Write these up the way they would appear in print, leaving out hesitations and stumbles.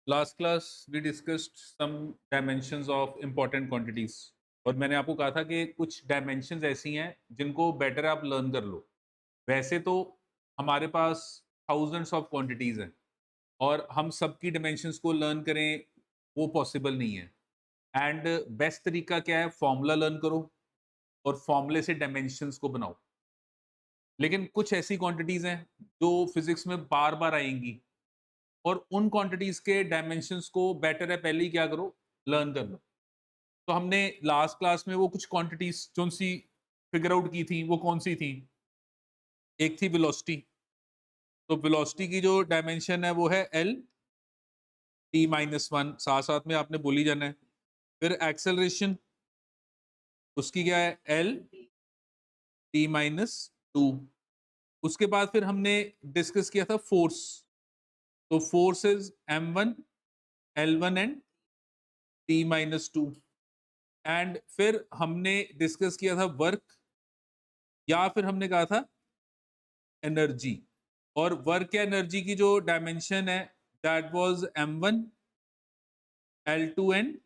Last class we discussed some dimensions of important quantities और मैंने आपको कहा था कि कुछ डायमेंशंस ऐसी हैं जिनको बेटर आप लर्न कर लो। वैसे तो हमारे पास थाउजेंड्स ऑफ क्वांटिटीज हैं और हम सबकी डायमेंशंस को लर्न करें वो पॉसिबल नहीं है। एंड बेस्ट तरीका क्या है, फॉर्मूला लर्न करो और फॉर्मूले से डायमेंशंस को बनाओ। लेकिन कुछ ऐसी क्वांटिटीज हैं जो फिजिक्स में बार बार आएंगी और उन क्वांटिटीज के डायमेंशंस को बेटर है पहले ही क्या करो, लर्न कर लो। तो हमने लास्ट क्लास में वो कुछ क्वांटिटीज जो सी फिगर आउट की थी, वो कौन सी थी? एक थी वेलोसिटी। तो वेलोसिटी की जो डायमेंशन है वो है एल टी माइनस वन, साथ साथ में आपने बोली जाना है। फिर एक्सेलरेशन, उसकी क्या है? L T minus two. उसके बाद फिर हमने डिस्कस किया था फोर्स। तो force is M one L one and T minus two. And फिर हमने डिस्कस किया था वर्क, या फिर हमने कहा था एनर्जी। और वर्क या एनर्जी की जो डायमेंशन है that was M one L two and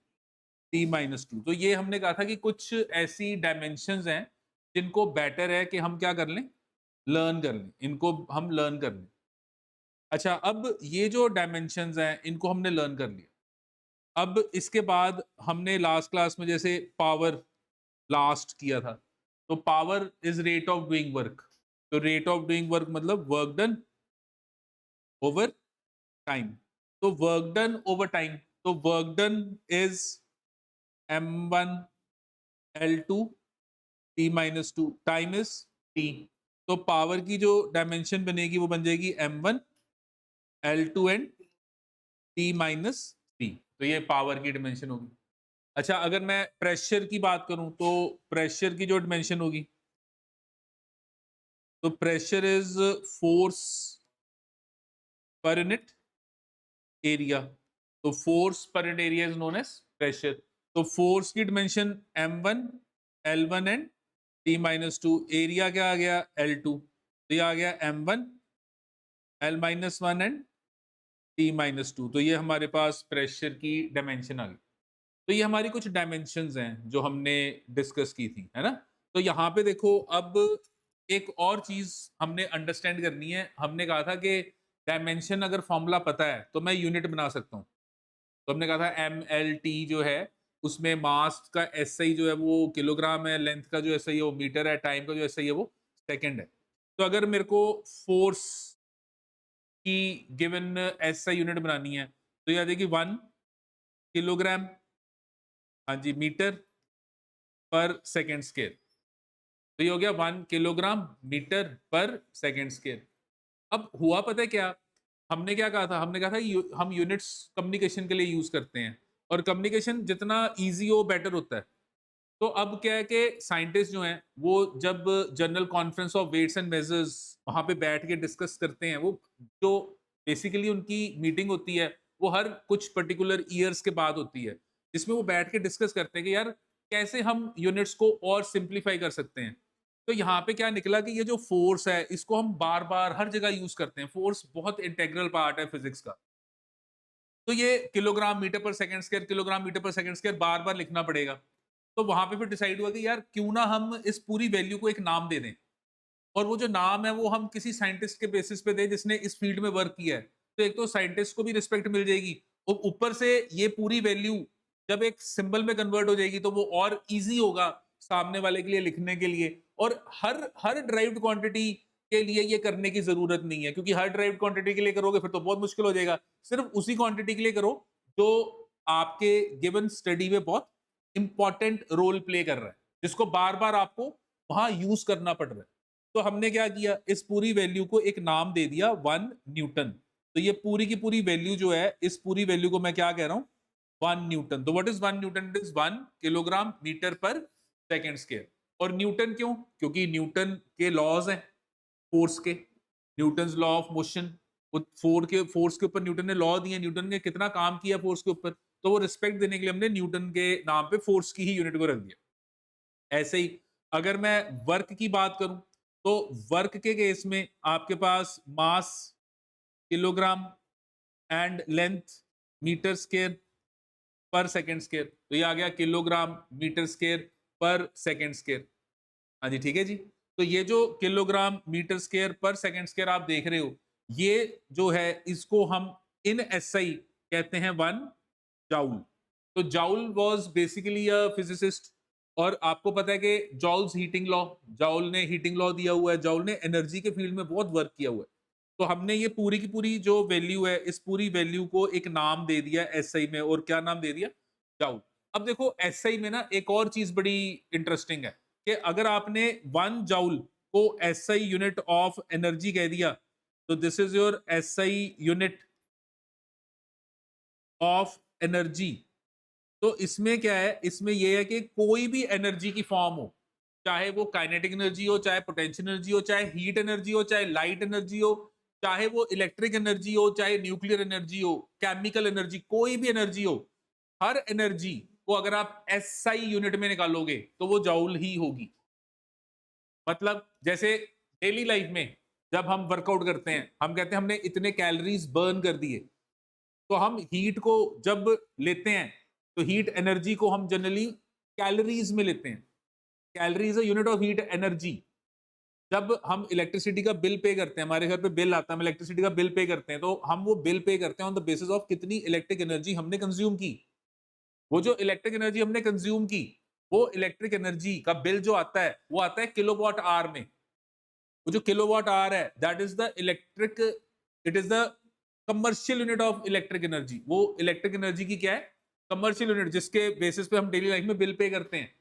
T minus two. तो ये हमने कहा था कि कुछ ऐसी डायमेंशंस हैं जिनको बेटर है कि हम क्या कर लें, लर्न कर लें, इनको हम लर्न कर लें। अच्छा, अब ये जो डायमेंशंस हैं इनको हमने लर्न कर लिया। अब इसके बाद हमने लास्ट क्लास में जैसे पावर लास्ट किया था, तो power is rate of doing work. तो रेट ऑफ डूइंग वर्क मतलब वर्क डन ओवर टाइम। तो वर्क डन ओवर टाइम, तो work done is M one L two T minus two, time is T. तो power की जो dimension बनेगी वो बन जाएगी M one L two and T minus three. तो ये पावर की डायमेंशन होगी। अच्छा, अगर मैं प्रेशर की बात करूं तो प्रेशर की जो डायमेंशन होगी, तो pressure is force per unit area. तो force per unit area is known as pressure. तो फोर्स की dimension M one L one and T minus two. Area क्या आ गया? L two. तो ये आ गया M one L minus one and T minus two. तो ये हमारे पास प्रेशर की डायमेंशन आ गई। तो ये हमारी कुछ डायमेंशंस हैं जो हमने डिस्कस की थी, है ना? तो यहाँ पे देखो, अब एक और चीज हमने अंडरस्टैंड करनी है। हमने कहा था कि डायमेंशन अगर फॉर्मूला पता है तो मैं यूनिट बना सकता हूँ। तो हमने कहा था एम एल टी जो है, उसमें मास का एसआई जो है वो किलोग्राम है, लेंथ का जो एसआई है वो मीटर है, टाइम का जो एसआई है वो सेकंड है। तो अगर मेरे को फोर्स की गिवन एसआई यूनिट बनानी है तो ये आ जाएगी 1 किलोग्राम, हाँ जी, मीटर पर सेकेंड स्क्वायर। तो ये हो गया 1 kilogram metre per second square. अब हुआ पता है क्या? हमने क्या कहा था? हमने कहा था हम यूनिट्स कम्युनिकेशन के लिए यूज करते हैं और कम्युनिकेशन जितना इजी हो बेटर होता है। तो अब क्या है कि साइंटिस्ट जो हैं वो जब general conference of weights and measures वहां पे बैठ के डिस्कस करते हैं, वो जो बेसिकली उनकी मीटिंग होती है वो हर कुछ पर्टिकुलर ईयर्स के बाद होती है, जिसमें वो बैठ के डिस्कस करते हैं कि यार कैसे हम यूनिट्स को और सिंप्लीफाई कर सकते हैं। तो यहाँ पे क्या निकला कि ये जो फोर्स है इसको हम बार बार हर जगह यूज करते हैं। फोर्स बहुत इंटेग्रल पार्ट है फिजिक्स का। तो ये किलोग्राम मीटर पर सेकंड स्क्वायर, किलोग्राम मीटर पर सेकंड स्क्वायर बार बार लिखना पड़ेगा। तो वहां पे फिर डिसाइड हुआ कि यार क्यों ना हम इस पूरी वैल्यू को एक नाम दे दें, और वो जो नाम है वो हम किसी साइंटिस्ट के बेसिस पे दें जिसने इस फील्ड में वर्क किया है। तो एक तो साइंटिस्ट को भी रिस्पेक्ट मिल जाएगी और ऊपर से ये पूरी वैल्यू जब एक सिंबल में कन्वर्ट हो जाएगी तो वो और इजी होगा सामने वाले के लिए लिखने के लिए। और हर हर ड्राइव्ड क्वांटिटी के लिए ये करने की जरूरत नहीं है, क्योंकि हर ड्राइव्ड क्वांटिटी के लिए करोगे फिर तो बहुत मुश्किल हो जाएगा। सिर्फ उसी क्वांटिटी के लिए करो जो आपके गिवन स्टडी में बहुत इंपॉर्टेंट रोल प्ले कर रहा है, जिसको बार बार आपको वहां यूज करना पड़ रहा है। तो हमने क्या किया, इस पूरी वैल्यू को एक नाम दे दिया 1 न्यूटन। तो ये पूरी की पूरी वैल्यू जो है, इस पूरी वैल्यू को मैं क्या कह रहा हूं? 1 न्यूटन। तो what is 1 newton? It is 1 kilogram metre per second square. और न्यूटन क्यों? क्योंकि न्यूटन के लॉज हैं फोर्स के, Newton law of motion. Force के ऊपर न्यूटन ने लॉ दिए, न्यूटन ने कितना काम किया फोर्स के ऊपर, तो वो रिस्पेक्ट देने के लिए हमने न्यूटन के नाम पे फोर्स की ही यूनिट को रख दिया। ऐसे ही अगर मैं वर्क की बात करूं तो वर्क के केस में आपके पास mass kilogram and length metre square per second square, तो ये आ गया kilogram metre square per second square. हाँ जी, ठीक है जी। तो ये जो kilogram metre square per second square आप देख रहे हो, ये जो है इसको हम इन एसआई कहते हैं 1 जाउल। तो joule was basically a physicist, और आपको पता है कि जॉल्स हीटिंग लॉ, जाउल ने हीटिंग लॉ दिया हुआ है, जाउल ने एनर्जी के फील्ड में बहुत वर्क किया हुआ है। तो हमने ये पूरी की पूरी जो वैल्यू है, इस पूरी वैल्यू को एक नाम दे दिया एसआई में, और क्या नाम दे दिया? जाउल। अब देखो एसआई में ना एक और चीज बड़ी इंटरेस्टिंग है कि अगर आपने 1 जाउल को एसआई यूनिट ऑफ एनर्जी कह दिया, तो this is your SI unit of energy. तो इसमें क्या है, इसमें यह है कि कोई भी एनर्जी की फॉर्म हो, चाहे वो काइनेटिक एनर्जी हो, चाहे पोटेंशियल एनर्जी हो, चाहे हीट एनर्जी हो, चाहे लाइट एनर्जी हो, चाहे वो इलेक्ट्रिक एनर्जी हो, चाहे न्यूक्लियर एनर्जी हो, केमिकल एनर्जी, कोई भी एनर्जी हो, हर एनर्जी को अगर आप एसआई यूनिट में निकालोगे तो वो जॉउल ही होगी। मतलब जैसे डेली लाइफ में जब हम वर्कआउट करते हैं, हम कहते हैं हमने इतने कैलोरीज बर्न कर दिए, तो हम हीट को जब लेते हैं, तो हीट एनर्जी को हम जनरली कैलोरीज में लेते हैं। Calories a unit of heat energy. जब हम इलेक्ट्रिसिटी का बिल पे करते हैं, हमारे घर पे बिल आता है, हम इलेक्ट्रिसिटी का बिल पे करते हैं, तो हम वो बिल पे करते हैं ऑन द बेसिस ऑफ कितनी इलेक्ट्रिक एनर्जी हमने कंज्यूम की। वो जो इलेक्ट्रिक एनर्जी हमने कंज्यूम की, वो इलेक्ट्रिक एनर्जी का बिल जो आता है, वो आता है किलोवाट आवर में। वो जो किलोवाट आवर है, that is the electric, it is the commercial unit of electric energy. वो इलेक्ट्रिक एनर्जी की क्या है? कमर्शियल यूनिट, जिसके बेसिस पे हम डेली लाइफ में बिल पे करते हैं।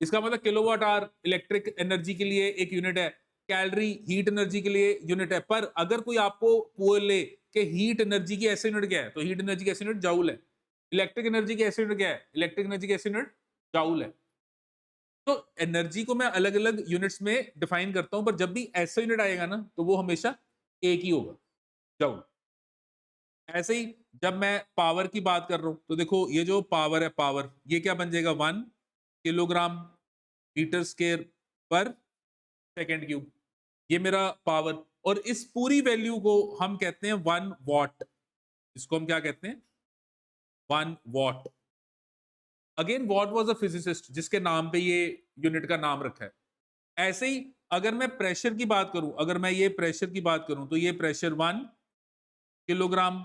इसका मतलब किलोवाट आवर इलेक्ट्रिक एनर्जी के लिए एक यूनिट है, कैलोरी हीट एनर्जी के लिए यूनिट है। पर अगर कोई आपको बोले कि हीट एनर्जी की ऐसे यूनिट क्या है, तो हीट एनर्जी की ऐसे यूनिट जूल है। इलेक्ट्रिक एनर्जी की ऐसे यूनिट क्या है? इलेक्ट्रिक एनर्जी की ऐसे यूनिट जूल है। तो एनर्जी को मैं अलग अलग यूनिट्स में डिफाइन करता हूं, पर जब भी ऐसा यूनिट आएगा ना, तो वो हमेशा एक ही होगा, जूल। ऐसे ही जब मैं पावर की बात कर रहा हूं, तो देखो ये जो पावर है, पावर ये क्या बन जाएगा? 1 किलोग्राम मीटर स्क्वायर पर सेकेंड क्यूब। ये मेरा पावर, और इस पूरी वैल्यू को हम कहते हैं 1 वॉट। इसको हम क्या कहते हैं? 1 what. Again what was a physicist जिसके नाम पे ये यूनिट का नाम रखा है। ऐसे ही अगर मैं प्रेशर की बात करूं, अगर मैं ये प्रेशर की बात करूं, तो ये प्रेशर 1 किलोग्राम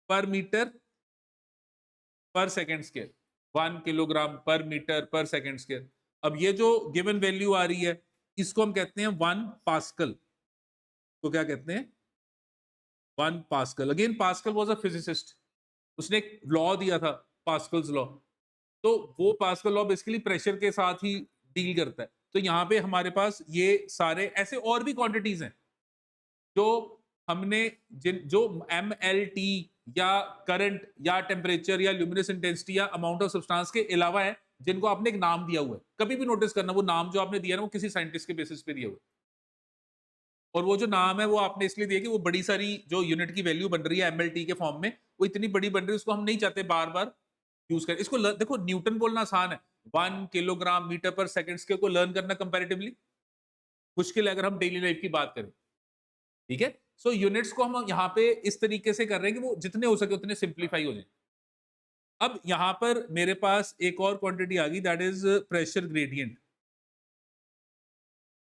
पर metre per second square. 1 kilogram पर मीटर पर सेकेंड स्क्वायर। अब ये जो गिवन वैल्यू आ रही है, इसको हम कहते हैं 1 पास्कल। तो क्या कहते हैं? 1 pascal. Again pascal was a physicist, उसने एक लॉ दिया था, पास्कल्स लॉ। तो वो पास्कल लॉ बेसिकली प्रेशर के साथ ही डील करता है। तो यहाँ पे हमारे पास ये सारे ऐसे और भी क्वांटिटीज हैं जो हमने, जिन जो एम एल टी या करंट या टेम्परेचर या ल्यूमिनस इंटेंसिटी या अमाउंट ऑफ सब्सटेंस के अलावा है, जिनको आपने एक नाम दिया हुआ है। कभी भी नोटिस करना, वो नाम जो आपने दिया ना, वो किसी साइंटिस्ट के बेसिस पे दिया हुआ है। और वो जो नाम है वो आपने इसलिए दिया कि वो बड़ी सारी जो यूनिट की वैल्यू बन रही है एमएलटी के फॉर्म में, वो इतनी बड़ी बन रही है, उसको हम नहीं चाहते बार बार यूज करें। इसको देखो, न्यूटन बोलना आसान है, 1 किलोग्राम मीटर पर सेकंड के को लर्न करना कंपैरेटिवली मुश्किल है अगर हम डेली लाइफ की बात करें। ठीक है, सो यूनिट्स को हम यहाँ पे इस तरीके से कर रहे हैं कि वो जितने हो सके उतने सिंप्लीफाई हो जाए। अब यहाँ पर मेरे पास एक और क्वांटिटी आ गई, दैट इज प्रेशर ग्रेडियंट।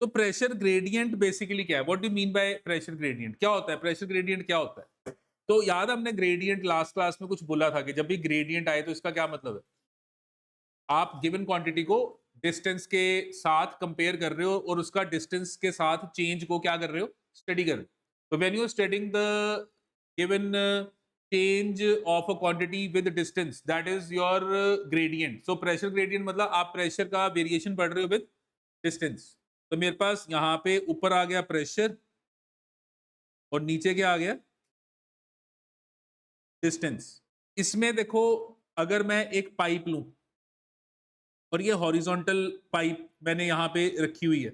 तो प्रेशर ग्रेडियंट बेसिकली क्या है? What do mean by pressure gradient? क्या होता है प्रेशर ग्रेडियंट? क्या होता है? तो याद है हमने ग्रेडियंट लास्ट क्लास में कुछ बोला था कि जब भी ग्रेडियंट आए तो इसका क्या मतलब है? आप गिवन क्वांटिटी को डिस्टेंस के साथ कंपेयर कर रहे हो और उसका डिस्टेंस के साथ चेंज को क्या कर रहे हो? स्टडी कर रहे हो। तो when you are studying the given change of a quantity with distance, that is your gradient. So pressure gradient मतलब आप प्रेशर का वेरिएशन पढ़ रहे हो विद डिस्टेंस। तो मेरे पास यहाँ पे ऊपर आ गया प्रेशर और नीचे क्या आ गया? डिस्टेंस। इसमें देखो, अगर मैं एक पाइप लूं और ये हॉरिजॉन्टल पाइप मैंने यहाँ पे रखी हुई है,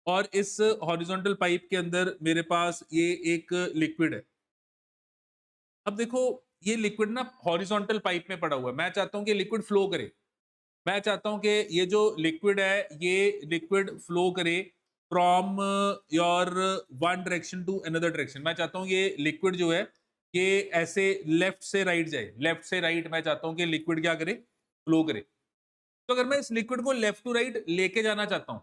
और इस हॉरिजॉन्टल पाइप के अंदर मेरे पास ये एक लिक्विड है। अब देखो, ये लिक्विड ना हॉरिजॉन्टल पाइप में पड़ा हुआ है, मैं चाहता हूँ कि लिक्विड फ्लो करे। मैं चाहता हूँ कि ये जो लिक्विड है, ये लिक्विड फ्लो करे from your one direction to another direction. मैं चाहता हूँ ये लिक्विड जो है ये ऐसे लेफ्ट से राइट जाए, लेफ्ट से राइट मैं चाहता हूं कि लिक्विड क्या करे, फ्लो करे। तो अगर मैं इस लिक्विड को लेफ्ट टू राइट लेके जाना चाहता हूं,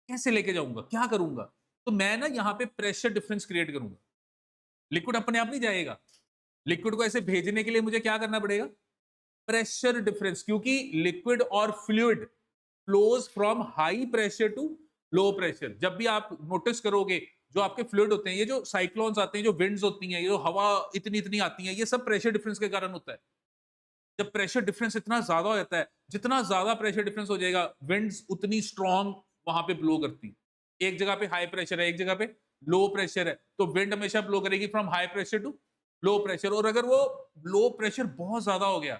कैसे लेके जाऊंगा, क्या करूंगा? तो मैं ना यहाँ पे प्रेशर डिफरेंस क्रिएट करूंगा। लिक्विड अपने आप नहीं जाएगा, लिक्विड को ऐसे भेजने के लिए मुझे क्या करना पड़ेगा, प्रेशर डिफरेंस, क्योंकि लिक्विड और fluid flows from high pressure to low pressure. जब भी आप नोटिस करोगे जो आपके फ्लूइड होते हैं, ये जो साइक्लोन्स आते हैं, जो विंड्स होती हैं, ये जो हवा इतनी इतनी आती है, ये सब प्रेशर डिफरेंस के कारण होता है। जब प्रेशर डिफरेंस इतना ज्यादा हो जाता है, जितना ज्यादा प्रेशर डिफरेंस हो जाएगा, विंड्स उतनी स्ट्रांग वहां पे ब्लो करती। एक जगह पे हाई प्रेशर है, एक जगह पे लो प्रेशर है, तो विंड हमेशा ब्लो करेगी from high pressure to low pressure. और अगर वो लो प्रेशर बहुत ज्यादा हो गया,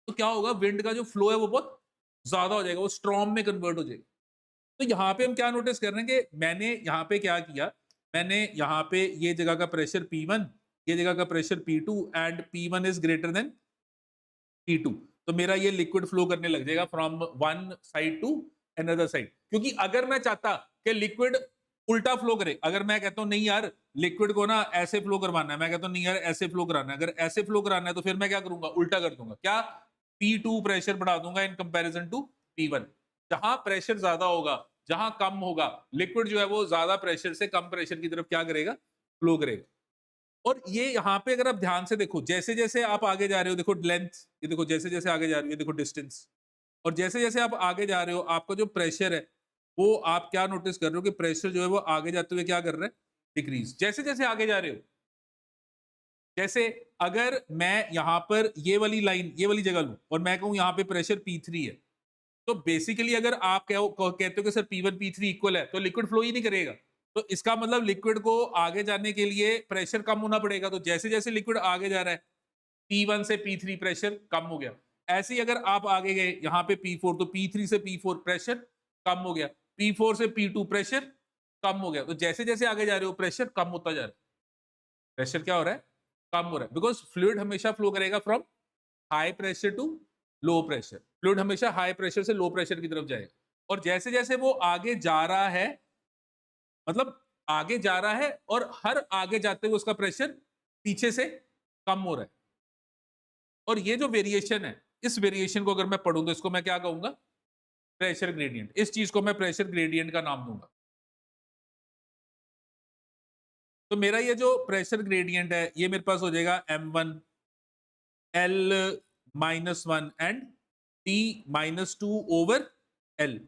तो क्या होगा, विंड का जो फ्लो है वो बहुत ज्यादा हो जाएगा, वो स्ट्रॉम में कन्वर्ट हो जाएगा। तो यहाँ पे हम क्या नोटिस कर रहे हैं कि मैंने यहाँ पे क्या किया, मैंने यहाँ पे ये जगह का प्रेशर P1, ये जगह का pressure P2 and P1 is greater than P2। तो मेरा ये लिक्विड फ्लो करने लग जाएगा from one side to another side. क्योंकि अगर मैं चाहता कि लिक्विड उल्टा फ्लो करे, अगर मैं कहता हूं नहीं यार लिक्विड को ना ऐसे फ्लो करवाना है, मैं कहता हूं नहीं यार ऐसे फ्लो कराना है, अगर ऐसे फ्लो कराना है तो फिर मैं क्या करूंगा, उल्टा कर दूंगा। क्या, P2 प्रेशर बढ़ा दूंगा इन कंपैरिजन टू P1। जहां प्रेशर ज्यादा होगा, जहां कम होगा, लिक्विड जो है वो ज्यादा प्रेशर से कम प्रेशर की तरफ क्या करेगा, फ्लो करेगा। और ये यहाँ पे अगर आप ध्यान से देखो, जैसे जैसे आप आगे जा रहे हो, देखो लेंथ, ये देखो जैसे जैसे आगे जा रही है, देखो डिस्टेंस, और जैसे जैसे आप आगे जा रहे हो, आपका जो प्रेशर है वो आप क्या नोटिस कर रहे हो कि प्रेशर जो है वो आगे जाते हुए क्या कर रहा है, डिक्रीज। जैसे जैसे आगे जा रहे हो, जैसे अगर मैं यहाँ पर ये वाली लाइन, ये वाली जगह लूं और मैं कहूँ यहाँ पे प्रेशर P3 है, तो बेसिकली अगर आप कहते हो कि सर P1 P3 इक्वल है, तो लिक्विड फ्लो ही नहीं करेगा। तो इसका मतलब लिक्विड को आगे जाने के लिए प्रेशर कम होना पड़ेगा। तो जैसे जैसे लिक्विड आगे जा रहा है, P1 से P3 प्रेशर कम हो गया। ऐसे ही अगर आप आगे गए यहाँ पे P4, तो P3 से P4 प्रेशर कम हो गया, P4 से P2 प्रेशर कम हो गया। तो जैसे जैसे आगे जा रहे हो प्रेशर कम होता जा रहा है, प्रेशर क्या हो रहा है, कम हो रहा है। बिकॉज फ्लूइड हमेशा फ्लो करेगा from high pressure to low pressure, fluid हमेशा हाई प्रेशर से लो प्रेशर की तरफ जाएगा। और जैसे जैसे वो आगे जा रहा है, मतलब आगे जा रहा है, और हर आगे जाते हुए उसका प्रेशर पीछे से कम हो रहा है। और ये जो वेरिएशन है, इस वेरिएशन को अगर मैं पढ़ूं तो इसको मैं क्या कहूंगा, प्रेशर ग्रेडियंट। इस चीज को मैं प्रेशर ग्रेडियंट का नाम दूंगा। तो मेरा ये जो प्रेशर ग्रेडियंट है, ये मेरे पास हो जाएगा M1 L-1 एंड T-2/L।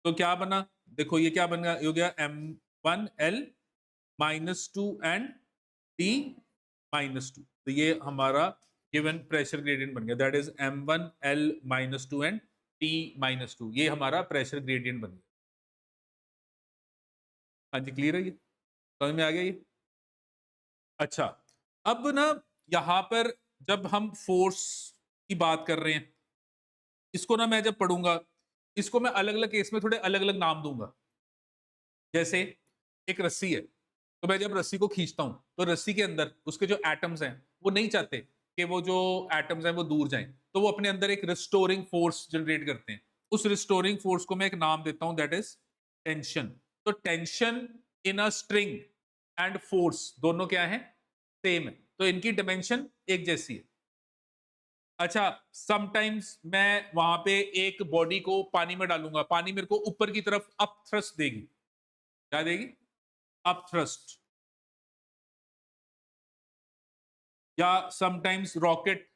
तो क्या बना, देखो ये क्या बन गया, ये हो गया M1L-2 एंड T-2। तो ये हमारा गिवन प्रेशर ग्रेडियंट बन गया, that is M1L-2 and T-2। ये हमारा प्रेशर ग्रेडियंट बन गया। हाँ जी, क्लियर है, ये समझ में आ गया ये। अच्छा, अब ना यहां पर जब हम फोर्स की बात कर रहे हैं, इसको ना मैं जब पढ़ूंगा, इसको मैं अलग अलग केस में थोड़े अलग अलग नाम दूंगा। जैसे एक रस्सी है, तो मैं जब रस्सी को खींचता हूं, तो रस्सी के अंदर उसके जो एटम्स हैं वो नहीं चाहते कि वो जो एटम्स हैं वो दूर जाएं, तो वो अपने अंदर एक रिस्टोरिंग फोर्स जनरेट करते हैं। उस रिस्टोरिंग फोर्स को मैं एक नाम देता हूं, दैट इज टेंशन। तो tension in a string and force दोनों क्या है, सेम है, तो इनकी डायमेंशन एक जैसी है। अच्छा, समटाइम्स मैं वहां पे एक बॉडी को पानी में डालूंगा, पानी मेरे को ऊपर की तरफ अप थ्रस्ट देगी, क्या देगी, अप थ्रस्ट। या समटाइम्स रॉकेट,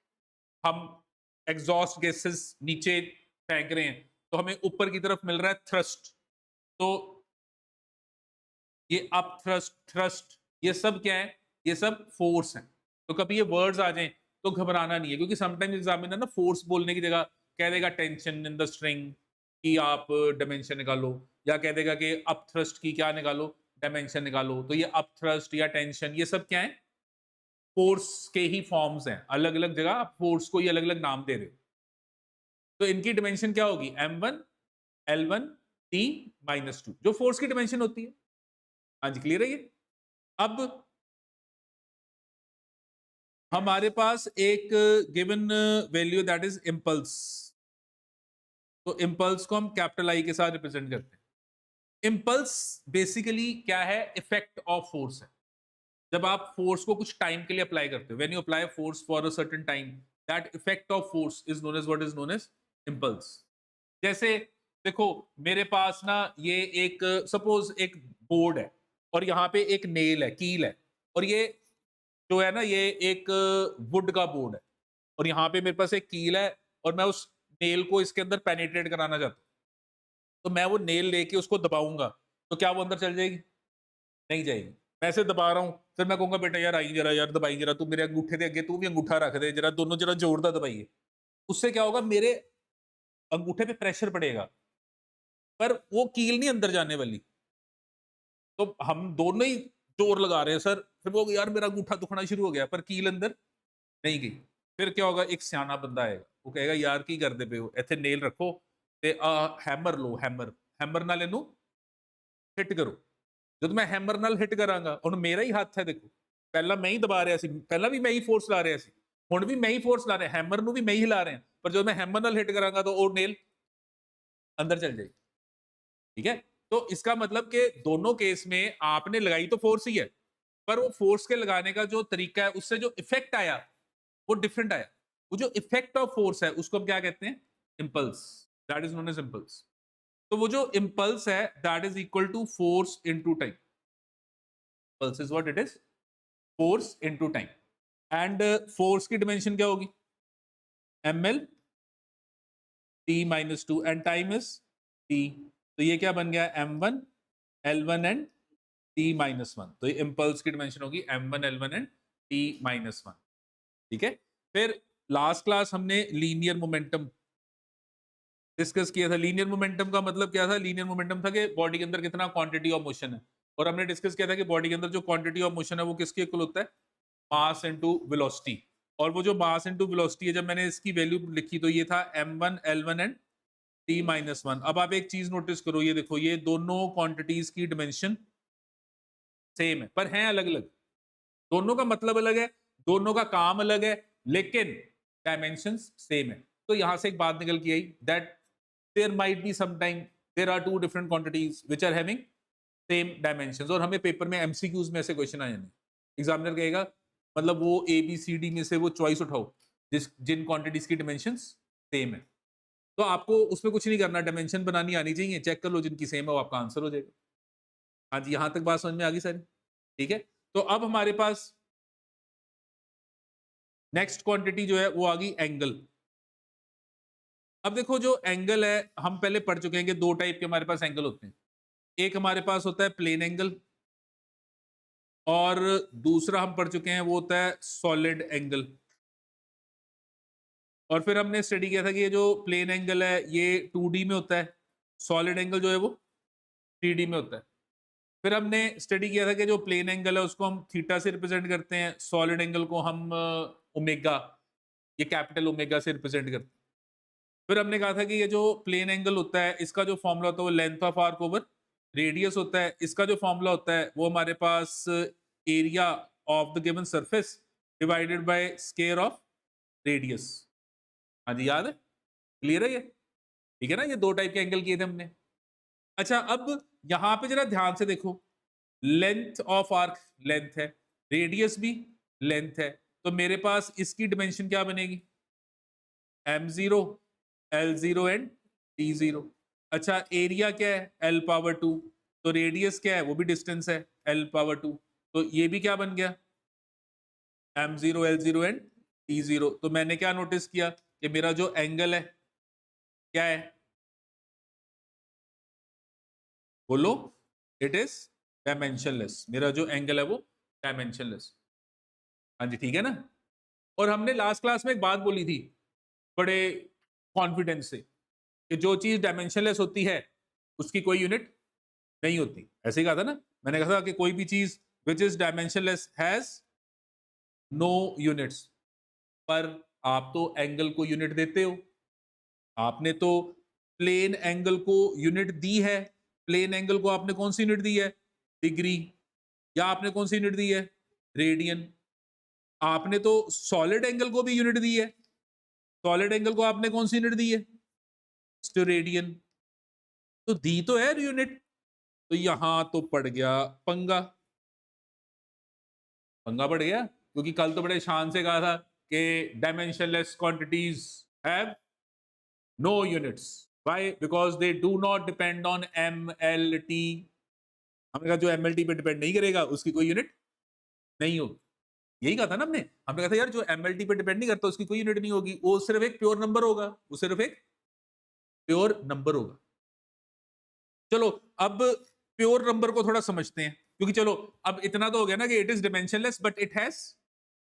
हम एग्जॉस्ट गैसेस नीचे फेंक रहे हैं, तो हमें ऊपर की तरफ मिल रहा है थ्रस्ट, तो ये अप थ्रस्ट, थ्रस्ट, ये सब क्या है, ये सब फोर्स है। तो कभी ये वर्ड्स आ जाएं तो घबराना नहीं है, क्योंकि समटाइम्स एग्जामिनर ना फोर्स बोलने की जगह कह देगा टेंशन इन द स्ट्रिंग की आप डायमेंशन निकालो, या कह देगा कि अप थ्रस्ट की क्या निकालो, डायमेंशन निकालो। तो ये अप थ्रस्ट या टेंशन, ये सब क्या है, फोर्स के ही फॉर्म्स हैं। अलग अलग जगह आप फोर्स को ही अलग अलग नाम दे रहे हो। तो इनकी डायमेंशन क्या होगी, M1 L1 T-2, जो फोर्स की डायमेंशन होती है। हाँ जी, क्लियर है ये। अब हमारे पास एक given value that is impulse, तो इम्पल्स को हम कैपिटल आई के साथ रिप्रेजेंट करते हैं। इम्पल्स बेसिकली क्या है, इफेक्ट ऑफ फोर्स है। जब आप फोर्स को कुछ टाइम के लिए अप्लाई करते हो, when you apply force for a certain time, that effect of force is known as what is known as impulse. जैसे देखो, मेरे पास ना ये एक सपोज एक बोर्ड है और यहाँ पे एक नेल है, कील है, और ये जो है ना ये एक वुड का बोर्ड है, और यहाँ पे मेरे पास एक कील है और मैं उस नेल को इसके अंदर पेनिट्रेट कराना चाहता हूँ। तो मैं वो नेल लेके उसको दबाऊंगा, तो क्या वो अंदर चल जाएगी? नहीं जाएगी। मैं ऐसे दबा रहा हूँ, फिर मैं कहूंगा बेटा यार आई जरा, यार दबाई जरा, तू मेरे अंगूठे के आगे तू भी अंगूठा रख दे जरा, दोनों जरा जोरदार दबाइए। उससे क्या होगा, मेरे अंगूठे पे प्रेशर पड़ेगा, पर वो कील नहीं अंदर जाने वाली। तो हम दोनों ही जोर लगा रहे हैं सर, फिर वो यार मेरा अंगूठा दुखना शुरू हो गया, पर कील अंदर नहीं गई। फिर क्या होगा, एक सियाना बंदा आएगा, वो कहेगा यार की करते पे हो, ਇੱਥੇ नेल रखो ਤੇ हैमर लो, हैमर हैमर ਨਾਲ ਇਹਨੂੰ हिट करो। जब मैं हैमर ਨਾਲ हिट करांगा, ਹੁਣ मेरा ही हथ है, देखो पहला मैं ही दबा रहा ਸੀ, ਪਹਿਲਾਂ ਵੀ मैं ही फोर्स ला रहा ਸੀ, ਹੁਣ भी मैं ही फोर्स ला रहा, हैमर ਨੂੰ भी मैं ही हिला रहा, पर जब मैं हैमर ਨਾਲ हिट करांगा तो वो नेल अंदर चल जाएगी। ठीक है, तो इसका मतलब कि दोनों केस में आपने लगाई तो फोर्स ही है, पर वो फोर्स के लगाने का जो तरीका है, उससे जो इफेक्ट आया वो डिफरेंट आया। वो जो इफेक्ट ऑफ फोर्स है उसको हम क्या कहते हैं? Impulse. That is known as impulse. तो वो जो इंपल्स है that is equal to force into time. Pulse is what it is, force into time. And force की डिमेंशन क्या होगी? ml t minus two, and time is t। तो ये क्या बन गया? m1 l1 and t minus one. तो ये इंपल्स की डिमेंशन होगी m1 l1 and t minus one. ठीक है, फिर लास्ट क्लास हमने लीनियर मोमेंटम डिस्कस किया था। लीनियर मोमेंटम का मतलब क्या था? लीनियर मोमेंटम था कि बॉडी के अंदर कितना क्वांटिटी ऑफ मोशन है, और हमने डिस्कस किया था कि बॉडी के अंदर जो क्वांटिटी ऑफ मोशन है वो किसके इक्वल होता है? Mass into velocity. और वो जो मास इनटू वेलोसिटी है, जब मैंने इसकी वैल्यू लिखी तो ये था m1 l1 and t minus one. अब आप एक चीज नोटिस करो, ये देखो ये दोनों क्वांटिटीज की डिमेंशन सेम है, पर हैं अलग अलग। दोनों का मतलब अलग है, दोनों का काम अलग है, लेकिन डायमेंशंस सेम है। तो यहां से एक बात निकल के आई that there might be sometime there are two different quantities which are having same dimensions। और हमें पेपर में एमसीक्यूज में ऐसे क्वेश्चन आ जाने, एग्जामिनर कहेगा मतलब वो ए बी सी डी में से वो चॉइस उठाओ जिन क्वांटिटीज की डिमेंशंस सेम है। तो आपको उसमें कुछ नहीं करना, डायमेंशन बनानी आनी चाहिए, चेक कर लो जिनकी सेम है वो आपका आंसर हो जाएगा। हाँ जी, यहां तक बात समझ में आ गई सारी? ठीक है, तो अब हमारे पास नेक्स्ट क्वांटिटी जो है वो आ गई एंगल। अब देखो जो एंगल है, हम पहले पढ़ चुके हैं कि दो टाइप के हमारे पास एंगल होते हैं। एक हमारे पास होता है प्लेन एंगल, और दूसरा हम पढ़ चुके हैं वो होता है सॉलिड एंगल। और फिर हमने स्टडी किया था कि ये जो प्लेन एंगल है ये 2D में होता है, सॉलिड एंगल जो है वो 3D में होता है। फिर हमने स्टडी किया था कि जो प्लेन एंगल है उसको हम थीटा से रिप्रेजेंट करते हैं, सॉलिड एंगल को हम ओमेगा, ये कैपिटल ओमेगा से रिप्रेजेंट करते हैं। फिर हमने कहा था कि ये जो प्लेन एंगल होता है इसका जो फॉर्मूला होता है वो length of arc over radius होता है। इसका जो फॉर्मूला होता है वो हमारे पास area of the given surface divided by square of radius. हाँ जी, याद है? क्लियर है ये? ठीक है ना, ये दो टाइप के एंगल किए थे हमने। अच्छा, अब यहां पे जरा ध्यान से देखो, लेंथ ऑफ आर्क लेंथ है, रेडियस भी लेंथ है, तो मेरे पास इसकी डिमेंशन क्या बनेगी? m0 l0 and t0। अच्छा, एरिया क्या है? l power 2। तो रेडियस क्या है? वो भी डिस्टेंस है l पावर 2। तो ये भी क्या बन गया? m0 l0 and t0। तो मैंने क्या नोटिस किया कि मेरा जो एंगल है क्या है? बोलो। It is dimensionless. मेरा जो एंगल है वो डायमेंशनलेस। हाँ जी, ठीक है ना। और हमने लास्ट क्लास में एक बात बोली थी बड़े कॉन्फिडेंस से कि जो चीज डायमेंशनलेस होती है उसकी कोई यूनिट नहीं होती। ऐसे ही कहा था ना मैंने, कहा था कि कोई भी चीज which is dimensionless has no units. पर आप तो एंगल को यूनिट देते हो, आपने तो प्लेन एंगल को यूनिट दी है। प्लेन एंगल को आपने कौन सी यूनिट दी है? डिग्री। या आपने कौन सी यूनिट दी है? रेडियन। आपने तो सॉलिड एंगल को भी यूनिट दी है। सॉलिड एंगल को आपने कौन सी यूनिट दी है? स्टेरेडियन। तो दी तो है यूनिट, तो यहां तो पड़ गया पंगा। पंगा पड़ गया, क्योंकि कल तो बड़े शान से कहा था कि dimensionless quantities have no units. Why? Because they do not depend on MLT। हमने कहा जो MLT पे डिपेंड नहीं करेगा उसकी कोई यूनिट नहीं होगी। यही कहा था ना हमने कहा था यार जो MLT पे डिपेंड नहीं करता उसकी कोई यूनिट नहीं होगी, वो सिर्फ एक प्योर नंबर होगा, वो सिर्फ एक प्योर नंबर होगा। चलो अब प्योर नंबर को थोड़ा समझते हैं, क्योंकि चलो अब इतना तो हो गया ना कि it is dimensionless but it has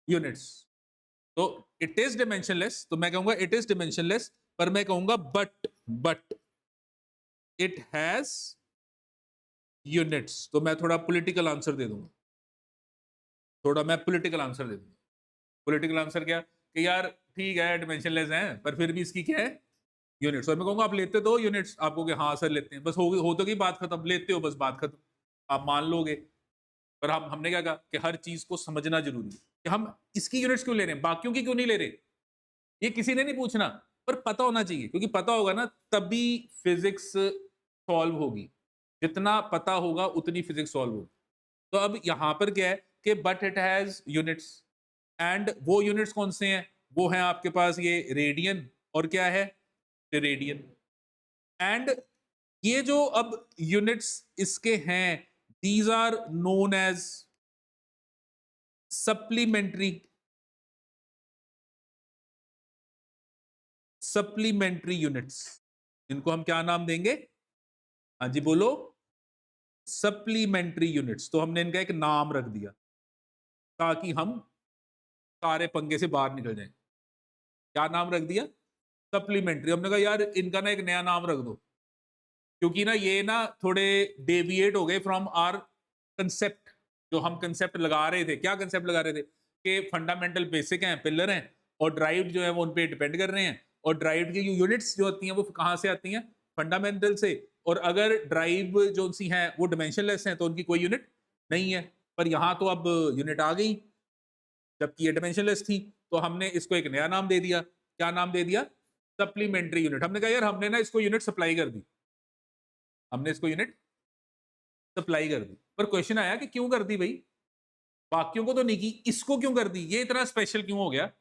units. तो इट इज डिमेंशनलेस, तो मैं कहूंगा इट इज डिमेंशनलेस, पर मैं कहूंगा बट इट हैज यूनिट्स। तो मैं थोड़ा पॉलिटिकल आंसर दे दूंगा, थोड़ा मैं पॉलिटिकल आंसर दे दूंगा। पॉलिटिकल आंसर क्या कि यार ठीक है डिमेंशनलेस है पर फिर भी इसकी क्या है, यूनिट्स। और मैं कहूंगा आप लेते तो यूनिट्स, आपको कि हाँ सर लेते हैं, बस हो तो गई बात खत्म, लेते हो बस बात खत्म, आप मान लोगे। पर हमने क्या कहा कि हर चीज को समझना जरूरी है कि हम इसकी यूनिट्स क्यों ले रहे हैं, बाकियों की क्यों नहीं ले रहे, ये किसी ने नहीं पूछना, पर पता होना चाहिए, क्योंकि पता होगा ना तभी फिजिक्स सॉल्व होगी। जितना पता होगा उतनी फिजिक्स सॉल्व होगी। तो अब यहां पर क्या है कि but it has units, and वो यूनिट्स कौन से हैं, वो हैं आपके पास ये रेडियन और क्या है रेडियन। एंड ये जो अब यूनिट्स इसके हैं, these are known as supplementary units. इनको हम क्या नाम देंगे, हाँ जी बोलो, सप्लीमेंट्री यूनिट्स। तो हमने इनका एक नाम रख दिया ताकि हम सारे पंगे से बाहर निकल जाएं। क्या नाम रख दिया, सप्लीमेंट्री। हमने कहा यार इनका ना एक नया नाम रख दो, क्योंकि ना ये ना थोड़े डेविएट हो गए फ्रॉम आर कंसेप्ट। जो हम कंसेप्ट लगा रहे थे, क्या कंसेप्ट लगा रहे थे कि फंडामेंटल बेसिक हैं, पिलर हैं, और ड्राइव जो है वो उन पे डिपेंड कर रहे हैं, और ड्राइव की यूनिट्स जो होती हैं वो कहाँ से आती हैं, फंडामेंटल से। और अगर ड्राइव जो सी हैं वो डिमेंशनलेस हैं तो उनकी कोई यूनिट नहीं है। पर यहाँ तो अब यूनिट आ गई, जबकि ये डिमेंशनलेस थी। तो हमने इसको एक नया नाम दे दिया, क्या नाम दे दिया, सप्लीमेंट्री यूनिट। हमने कहा यार हमने ना इसको यूनिट सप्लाई कर दी, हमने इसको यूनिट सप्लाई कर दी। पर क्वेश्चन आया कि क्यों कर दी भाई, बाकियों को तो नहीं की, इसको क्यों कर दी, ये इतना स्पेशल क्यों हो गया,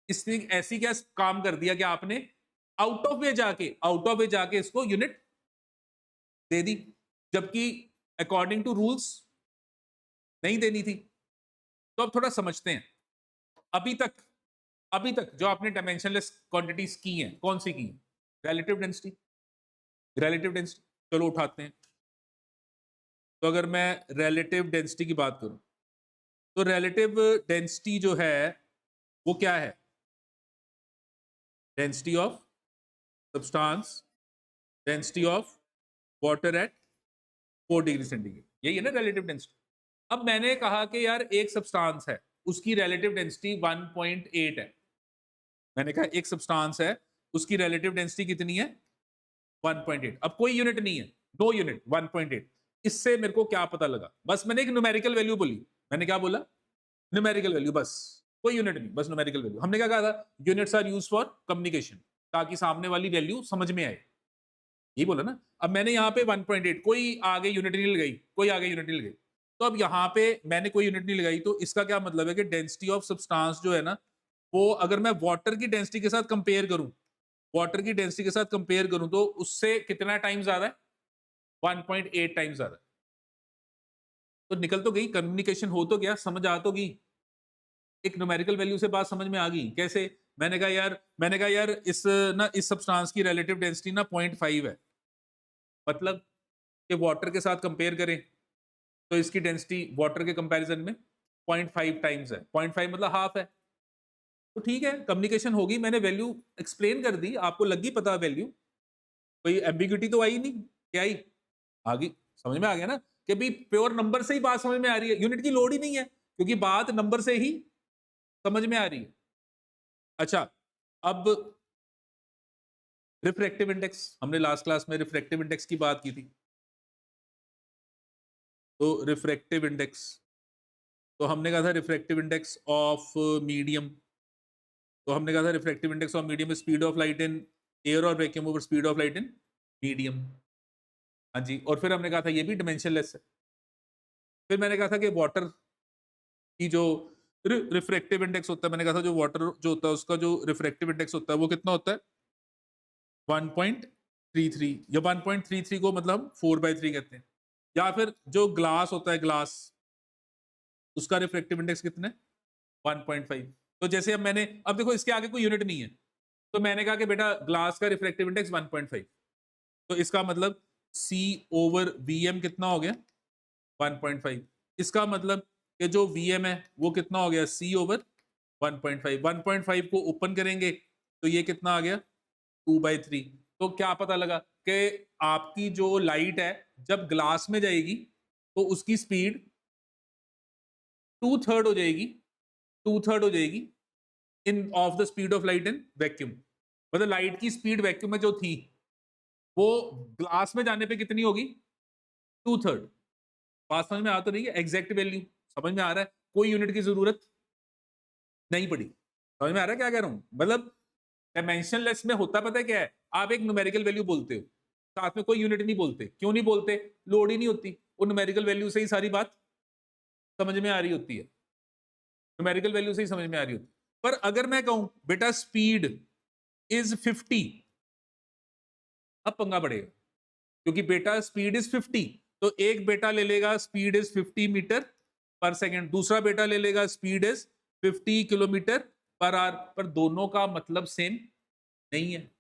इसने ऐसी क्या काम कर दिया कि आपने आउट ऑफ वे जाके इसको यूनिट दे दी, जबकि अकॉर्डिंग टू रूल्स नहीं देनी थी। तो अब थोड़ा समझते हैं। अभी तक जो आपने डायमेंशनलेस क्वांटिटीज की हैं, कौन सी की हैं, रिलेटिव डेंसिटी। चलो उठाते हैं। तो अगर मैं रिलेटिव डेंसिटी की बात करूं, तो रिलेटिव डेंसिटी जो है वो क्या है, density of substance, density of water at 4 degree centigrade, यही है ना रिलेटिव डेंसिटी। अब मैंने कहा कि यार एक सब्सटेंस है, उसकी रिलेटिव डेंसिटी 1.8 है। मैंने कहा एक सब्सटेंस है, उसकी रिलेटिव डेंसिटी कितनी है, 1.8। अब कोई यूनिट नहीं है, नो यूनिट, 1.8। इससे मेरे को क्या पता लगा, बस मैंने एक न्यूमेरिकल वैल्यू बोली। मैंने क्या बोला, न्यूमेरिकल वैल्यू, बस कोई यूनिट नहीं, बस न्यूमेरिकल वैल्यू। हमने क्या कहा था, units are used for communication, ताकि सामने वाली वैल्यू समझ में आए, यही बोला ना। अब मैंने यहाँ पे 1.8, कोई आगे यूनिट नहीं लगाई, कोई आगे यूनिट नहीं लगाई। तो अब यहाँ पे मैंने कोई यूनिट नहीं लगाई, तो इसका क्या मतलब है कि डेंसिटी ऑफ सब्सटेंस जो है ना, वो अगर मैं वाटर की डेंसिटी के साथ कंपेयर करूं, वाटर की डेंसिटी के साथ कंपेयर करूं, तो उससे कितना टाइम ज्यादा है, 1.8 टाइम ज्यादा। तो निकल तो गई, कम्युनिकेशन हो तो गया, समझ आ तो गई, एक न्यूमेरिकल वैल्यू से बात समझ में आ गई। कैसे, मैंने कहा यार इस सब्सटेंस की रिलेटिव डेंसिटी ना 0.5 है, मतलब कि वाटर के साथ कंपेयर करें तो इसकी डेंसिटी वाटर के कंपैरिजन में 0.5 टाइम्स है, 0.5 मतलब हाफ है। तो ठीक है, कम्युनिकेशन होगी, मैंने वैल्यू एक्सप्लेन कर दी, आपको लगी पता वैल्यू, कोई एम्बिग्यूटी तो आई नहीं, क्या आई, आ गई, समझ में आ गया ना कि भाई प्योर नंबर से ही बात समझ में आ रही है, यूनिट की लोड ही नहीं है, क्योंकि बात नंबर से ही समझ में आ रही है। अच्छा, अब रिफ्रैक्टिव इंडेक्स, हमने लास्ट क्लास में रिफ्रैक्टिव इंडेक्स की बात की थी। तो रिफ्रैक्टिव इंडेक्स, तो हमने कहा था रिफ्रैक्टिव इंडेक्स ऑफ मीडियम, तो हमने कहा था refractive index of medium speed of light in air और vacuum over speed of light in medium. हाँ जी, और फिर हमने कहा था ये भी डिमेंशनलेस है। फिर मैंने कहा था कि वाटर कि जो रिफ्रैक्टिव इंडेक्स होता है, मैंने कहा था जो वाटर जो होता है उसका जो रिफ्रैक्टिव इंडेक्स होता है वो कितना होता है 1.33, या 1.33 को मतलब 4/3 कहते हैं। या फिर जो ग्लास होता है, ग्लास, उसका रिफ्रैक्टिव इंडेक्स कितना है 1.5। तो जैसे अब देखो इसके आगे कोई यूनिट नहीं है, तो मैंने कहा कि बेटा ग्लास का रिफ्रैक्टिव इंडेक्स 1.5, तो इसका मतलब C ओवर VM कितना हो गया 1.5। इसका मतलब कि जो VM है वो कितना हो गया C ओवर 1.5। 1.5 को ओपन करेंगे तो ये कितना आ गया 2/3। तो क्या पता लगा कि आपकी जो लाइट है जब ग्लास में जाएगी तो उसकी स्पीड 2/3 हो जाएगी, 2/3 हो जाएगी in of the speed of light in vacuum. मतलब लाइट की स्पीड वैक्यूम में जो थी वो ग्लास में जाने पे कितनी होगी 2/3। बात समझ में आ तो रही है? एग्जैक्ट वैल्यू समझ में आ रहा है? कोई यूनिट की जरूरत नहीं पड़ी। समझ में आ रहा है क्या कह रहा हूं? मतलब डायमेंशनलेस में होता पता है क्या है, आप एक न्यूमेरिकल वैल्यू बोलते हो, साथ में कोई यूनिट नहीं बोलते। क्यों नहीं बोलते? लोड ही नहीं होती, वो न्यूमेरिकल वैल्यू से ही सारी बात समझ में आ रही होती है, न्यूमेरिकल वैल्यू से ही समझ में आ रही होती है। पर अगर मैं कहूं बेटा स्पीड इज 50, अब पंगा पड़ेगा, क्योंकि बेटा स्पीड इज 50, तो एक बेटा ले लेगा speed is 50 metre per second, दूसरा बेटा ले लेगा speed is 50 kilometre per hour, पर दोनों का मतलब सेम नहीं है।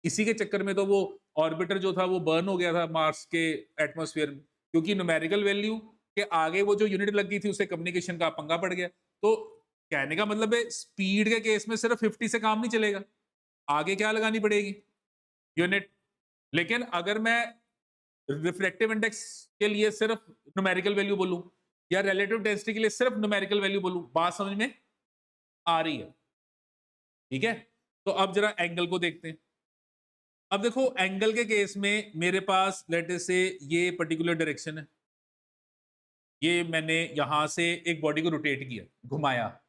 इसी के चक्कर में तो वो ऑर्बिटर जो था वो बर्न हो गया था मार्स के एटमॉस्फेयर में, क्योंकि न्यूमेरिकल वैल्यू के आगे वो जो यूनिट लग गई थी उससे कम्युनिकेशन का पंगा पड़ गया। तो कहने का मतलब है स्पीड के केस में सिर्फ 50 से काम नहीं चलेगा, आगे क्या लगानी पड़ेगी यूनिट। लेकिन अगर मैं रिफ्लेक्टिव इंडेक्स के लिए सिर्फ न्यूमेरिकल वैल्यू बोलूं या रिलेटिव डेंसिटी के लिए सिर्फ न्यूमेरिकल वैल्यू बोलूं, बात समझ में आ रही है? ठीक है, तो अब जरा एंगल को देखते हैं। अब देखो एंगल के केस में मेरे पास लेट से ये पर्टिकुलर डायरेक्शन है, ये मैंने यहां से एक बॉडी को रोटेट किया, घुमाया,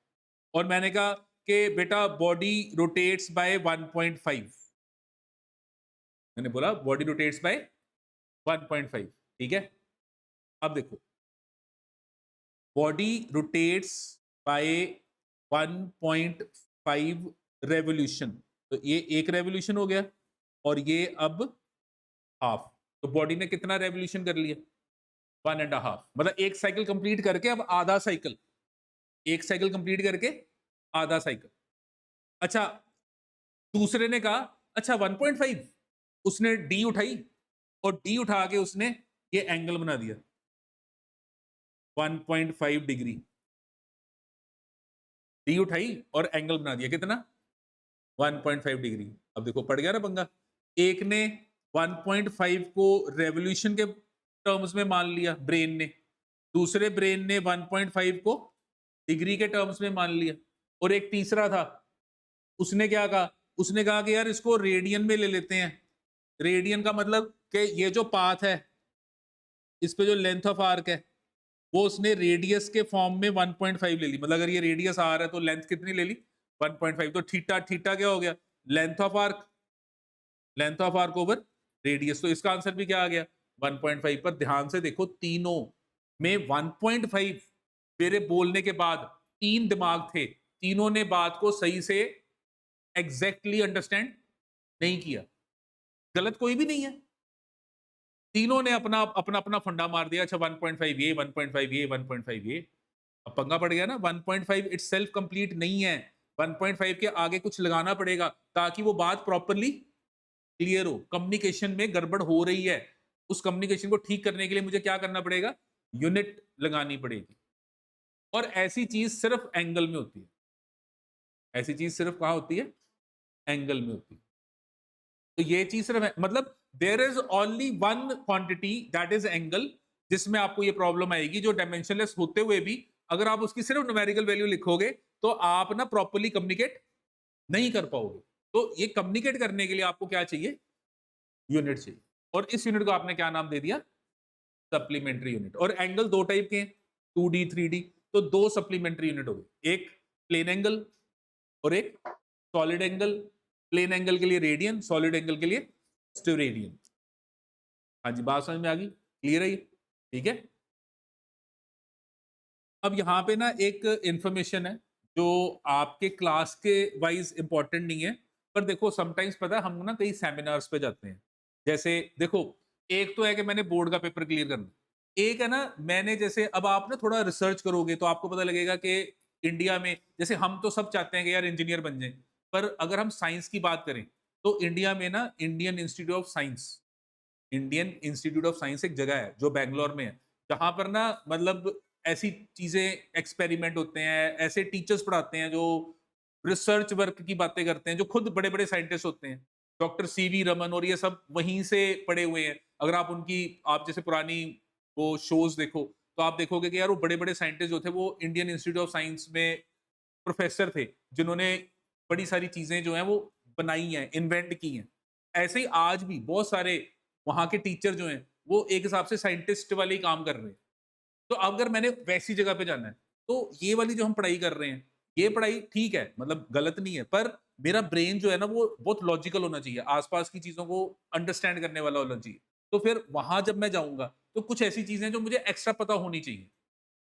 और मैंने कहा कि बेटा बॉडी रोटेट्स बाय 1.5। मैंने बोला बॉडी रोटेट्स बाय 1.5, ठीक है। अब देखो बॉडी रोटेट्स बाय 1.5 रेवोल्यूशन, तो ये एक रेवोल्यूशन हो गया और ये अब हाफ, तो बॉडी ने कितना रेवोल्यूशन कर लिया 1.5, मतलब एक साइकिल कंप्लीट करके अब आधा साइकिल, एक साइकिल कंप्लीट करके आधा साइकिल। अच्छा, दूसरे ने कहा अच्छा 1.5, उसने डी उठाई और डी उठा के उसने ये एंगल बना दिया 1.5 डिग्री, डी उठाई और एंगल बना दिया कितना 1.5 डिग्री। अब देखो पड़ गया ना पंगा, एक ने 1.5 को रेवोल्यूशन के टर्म्स में मान लिया ब्रेन ने, दूसरे ब्रेन ने 1.5 को डिग्री के टर्म्स में मान लिया, और एक तीसरा था उसने क्या कहा, उसने कहा कि यार इसको रेडियन में ले लेते हैं। रेडियन का मतलब कि ये जो पाथ है इस पे जो लेंथ ऑफ आर्क है वो उसने रेडियस के फॉर्म में 1.5 ले ली, मतलब अगर ये रेडियस आर है तो लेंथ कितनी ले ली 1.5, तो थीटा, थीटा क्या हो गया length of arc, length of arc over radius, तो इसका आंसर भी क्या आ गया 1.5। पर ध्यान से देखो तीनों में 1.5 मेरे बोलने के बाद तीन दिमाग थे, तीनों ने बात को सही से एग्जैक्टली अंडरस्टैंड नहीं किया, गलत कोई भी नहीं है, तीनों ने अपना अपना अपना फंडा मार दिया। अच्छा 1.5 ये 1.5 ये 1.5 ये, अब पंगा पड़ गया ना। 1.5 इटसेल्फ कंप्लीट नहीं है, 1.5 के आगे कुछ लगाना पड़ेगा ताकि वो बात प्रॉपरली क्लियर हो। कम्युनिकेशन में गड़बड़ हो रही है, उस कम्युनिकेशन को ठीक करने के लिए मुझे क्या करना पड़ेगा, यूनिट लगानी पड़ेगी। और ऐसी चीज सिर्फ एंगल में होती है, ऐसी चीज सिर्फ कहां होती है एंगल में होती है। तो ये चीज सिर्फ है, मतलब there is only one quantity that is angle, जिसमें आपको ये प्रॉब्लम आएगी जो डायमेंशनलेस होते हुए भी अगर आप उसकी सिर्फ न्यूमेरिकल वैल्यू लिखोगे तो आप ना प्रॉपरली कम्युनिकेट नहीं कर पाओगे। तो ये कम्युनिकेट करने के लिए आपको क्या चाहिए, यूनिट चाहिए, और इस यूनिट को आपने क्या नाम दे दिया सप्लीमेंट्री यूनिट। और एंगल दो टाइप के हैं 2D 3D, तो दो सप्लीमेंट्री यूनिट हो गए, एक प्लेन एंगल और एक सॉलिड एंगल। प्लेन एंगल के लिए रेडियन, सॉलिड एंगल के लिए स्टेरेडियन। हाँ जी, बात समझ में आ गई, क्लियर है ये? ठीक है। अब यहाँ पे ना एक इंफॉर्मेशन है जो आपके क्लास के वाइज इंपॉर्टेंट नहीं है, पर देखो समटाइम्स पता है हम ना कई सेमिनार्स पे जाते हैं। जैसे देखो, एक तो है कि मैंने बोर्ड का पेपर क्लियर करना, एक है ना मैंने जैसे अब आप ना थोड़ा रिसर्च करोगे तो आपको पता लगेगा कि इंडिया में जैसे हम तो सब चाहते हैं कि यार इंजीनियर बन जाएं, पर अगर हम साइंस की बात करें तो इंडिया में ना इंडियन इंस्टीट्यूट ऑफ साइंस एक जगह है जो बैंगलोर में है, जहाँ पर ना मतलब ऐसी चीजें एक्सपेरिमेंट होते हैं, ऐसे टीचर्स पढ़ाते हैं जो रिसर्च वर्क की बातें करते हैं, जो खुद बड़े बड़े साइंटिस्ट होते हैं। डॉक्टर सीवी रमन और ये सब वहीं से पढ़े हुए हैं। अगर आप उनकी आप जैसे पुरानी वो शोज देखो तो आप देखोगे कि यार वो बड़े बड़े साइंटिस्ट जो थे वो इंडियन इंस्टीट्यूट ऑफ साइंस में प्रोफेसर थे, जिन्होंने बड़ी सारी चीजें जो हैं वो बनाई हैं, इन्वेंट की हैं। ऐसे ही आज भी बहुत सारे वहाँ के टीचर जो हैं, वो एक हिसाब से साइंटिस्ट वाले ही काम कर रहे हैं। तो अगर मैंने वैसी जगह पे जाना है, तो ये वाली जो हम पढ़ाई कर रहे हैं, ये पढ़ाई ठीक है, मतलब गलत नहीं है, पर मेरा ब्रेन जो है ना वो बहुत लॉजिकल होना चाहिए, आस-पास की चीज़ों को अंडरस्टैंड करने वाला होना चाहिए। तो फिर वहाँ जब मैं जाऊँगा, तो कुछ ऐसी चीज़ें जो मुझे एक्स्ट्रा पता होनी चाहिए।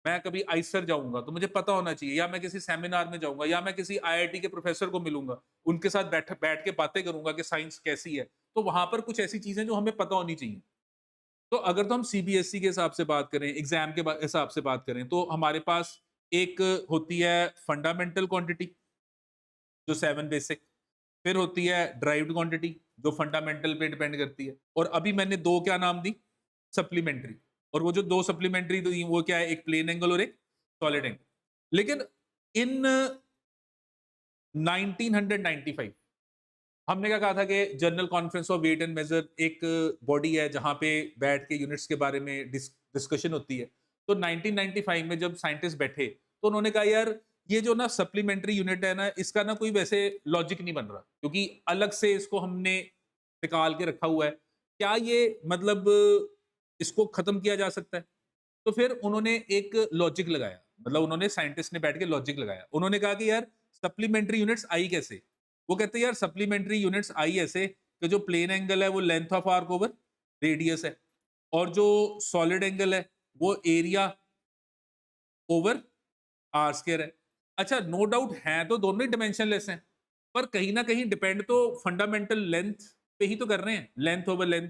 मैं कभी आइसर जाऊँगा, तो मुझे पता होना चाहिए, या मैं किसी सेमिनार में जाऊँगा, या मैं किसी आईआईटी के प्रोफ़ेसर को मिलूँगा, उनके साथ बैठ बैठ के बातें करूँगा कि साइंस कैसी है। तो वहाँ पर कुछ ऐसी चीज़ें जो हमें पता होनी चाहिए। तो अगर तो हम सीबीएसई के हिसाब से बात करें, एग्ज़ाम के हिसाब से बात करें, तो हमारे पास एक होती है फंडामेंटल क्वांटिटी, जो 7 बेसिक, फिर होती है ड्राइव्ड क्वांटिटी, जो फंडामेंटल पे डिपेंड करती है, और अभी मैंने 2 क्या नाम दी? सप्लीमेंट्री। और वो जो 2 सप्लीमेंट्री दी, वो क्या है? एक प्लेन एंगल और एक सॉलिड एंगल। लेकिन इन 1995 हमने क्या कहा था कि general conference of weight and measure एक बॉडी है जहां पे बैठ के यूनिट्स के बारे में डिस्कशन होती है। तो 1995 में जब साइंटिस्ट बैठे तो उन्होंने कहा यार ये जो ना सप्लीमेंट्री यूनिट है ना, इसका ना कोई वैसे लॉजिक नहीं बन रहा, क्योंकि अलग से इसको हमने निकाल के रखा हुआ है। क्या ये मतलब इसको खत्म किया जा सकता है? तो फिर उन्होंने एक लॉजिक लगाया, मतलब उन्होंने साइंटिस्ट ने बैठ के लॉजिक लगाया। उन्होंने कहा कि यार सप्लीमेंट्री यूनिट्स आई कैसे? वो कहते हैं यार सप्लीमेंट्री यूनिट्स आई ऐसे कि जो प्लेन एंगल है वो length of arc over radius है, और जो सॉलिड एंगल है वो एरिया ओवर आर स्क्वायर है। अच्छा, नो डाउट है तो दोनों ही डायमेंशनलेस हैं, पर कहीं ना कहीं डिपेंड तो फंडामेंटल लेंथ पे ही तो कर रहे हैं, length over length,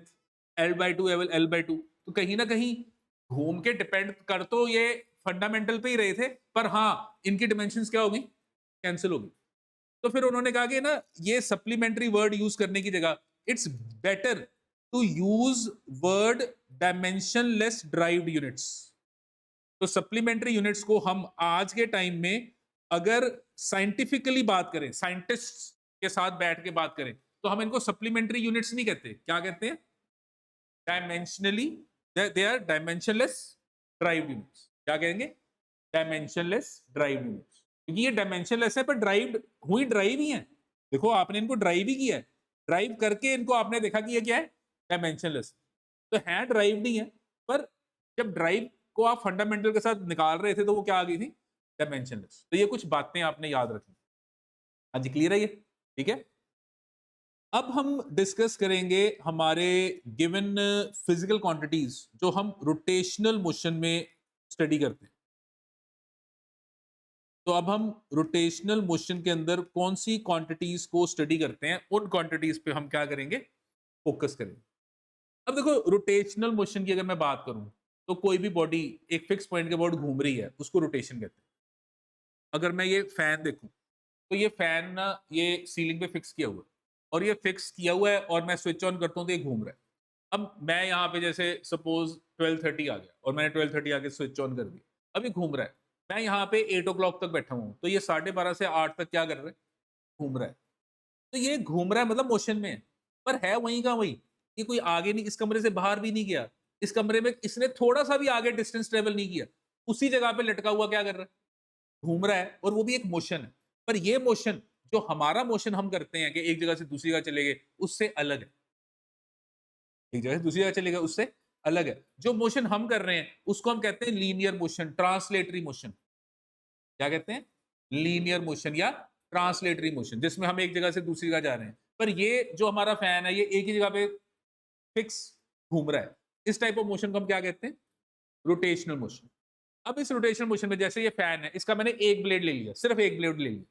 L by two equal L by two. तो कहीं ना कहीं घूम के डिपेंड कर तो ये फंडामेंटल पे ही रहे थे, पर हाँ इनकी डिमेंशंस क्या हो गई? कैंसिल हो गई। तो फिर उन्होंने कहा कि ना ये सप्लीमेंट्री वर्ड यूज करने की जगह it's better to use word dimensionless derived units. तो सप्लीमेंट्री यूनिट्स को हम आज के टाइम में अगर साइंटिफिकली बात करें, साइंटिस्ट के साथ बैठ के बात करें, तो हम इनको सप्लीमेंट्री यूनिट्स नहीं कहते, क्या कहते हैं? Dimensionally, they are dimensionless derived units. क्या कहेंगे? डायमेंशनलेस ड्राइव्ड यूनिट्स, क्योंकि ये डायमेंशनलेस है पर ड्राइव्ड हुई, ड्राइव ही है। देखो आपने इनको ड्राइव ही किया है, ड्राइव करके इनको आपने देखा कि ये क्या है? डायमेंशनलेस। तो है ड्राइव्ड ही है, पर जब ड्राइव को आप फंडामेंटल के साथ निकाल रहे थे तो वो क्या आ गई थी? डायमेंशनलेस। तो ये कुछ बातें आपने याद रखनी। हाँ जी, क्लियर है ये? ठीक है। अब हम डिस्कस करेंगे हमारे गिवन फिजिकल क्वांटिटीज जो हम रोटेशनल मोशन में स्टडी करते हैं। तो अब हम रोटेशनल मोशन के अंदर कौन सी क्वांटिटीज को स्टडी करते हैं, उन क्वांटिटीज पे हम क्या करेंगे? फोकस करेंगे। अब देखो रोटेशनल मोशन की अगर मैं बात करूं, तो कोई भी बॉडी एक फिक्स पॉइंट के अबाउट घूम रही है, उसको रोटेशन कहते हैं। अगर मैं ये फैन देखूं, तो ये फैन ना ये सीलिंग पे फिक्स किया हुआ है, और ये फिक्स किया हुआ है और मैं स्विच ऑन करता हूँ तो ये घूम रहा है। अब मैं यहाँ पे जैसे सपोज 12:30 आ गया और मैंने 12:30 आके स्विच ऑन कर दिया, अब ये घूम रहा है। मैं यहाँ पे 8 o'clock तक बैठा हूँ, तो ये 12:30 से 8 तक क्या कर रहा है? घूम रहा है। तो ये घूम रहा है मतलब मोशन में है, पर है वहीं का वहीं। ये कोई आगे नहीं, इस कमरे से बाहर भी नहीं गया, इस कमरे में इसने थोड़ा सा भी आगे डिस्टेंस ट्रेवल नहीं किया, उसी जगह पे लटका हुआ क्या कर रहा है? घूम रहा है, और वो भी एक मोशन है। पर ये मोशन, जो हमारा मोशन हम करते हैं कि एक जगह से दूसरी जगह चले गए, उससे अलग है। एक जगह से दूसरी जगह चले गए, उससे अलग है। जो मोशन हम कर रहे हैं उसको हम कहते हैं लीनियर मोशन, ट्रांसलेटरी मोशन। क्या कहते हैं? लीनियर मोशन या ट्रांसलेटरी मोशन, जिसमें हम एक जगह से दूसरी जगह जा रहे हैं। पर ये जो हमारा फैन है ये एक ही जगह पे फिक्स घूम रहा है। इस टाइप ऑफ मोशन को हम क्या कहते हैं? Rotational motion. अब इस रोटेशन मोशन में जैसे ये फैन है, इसका मैंने एक ब्लेड ले लिया, सिर्फ एक ब्लेड ले लिया।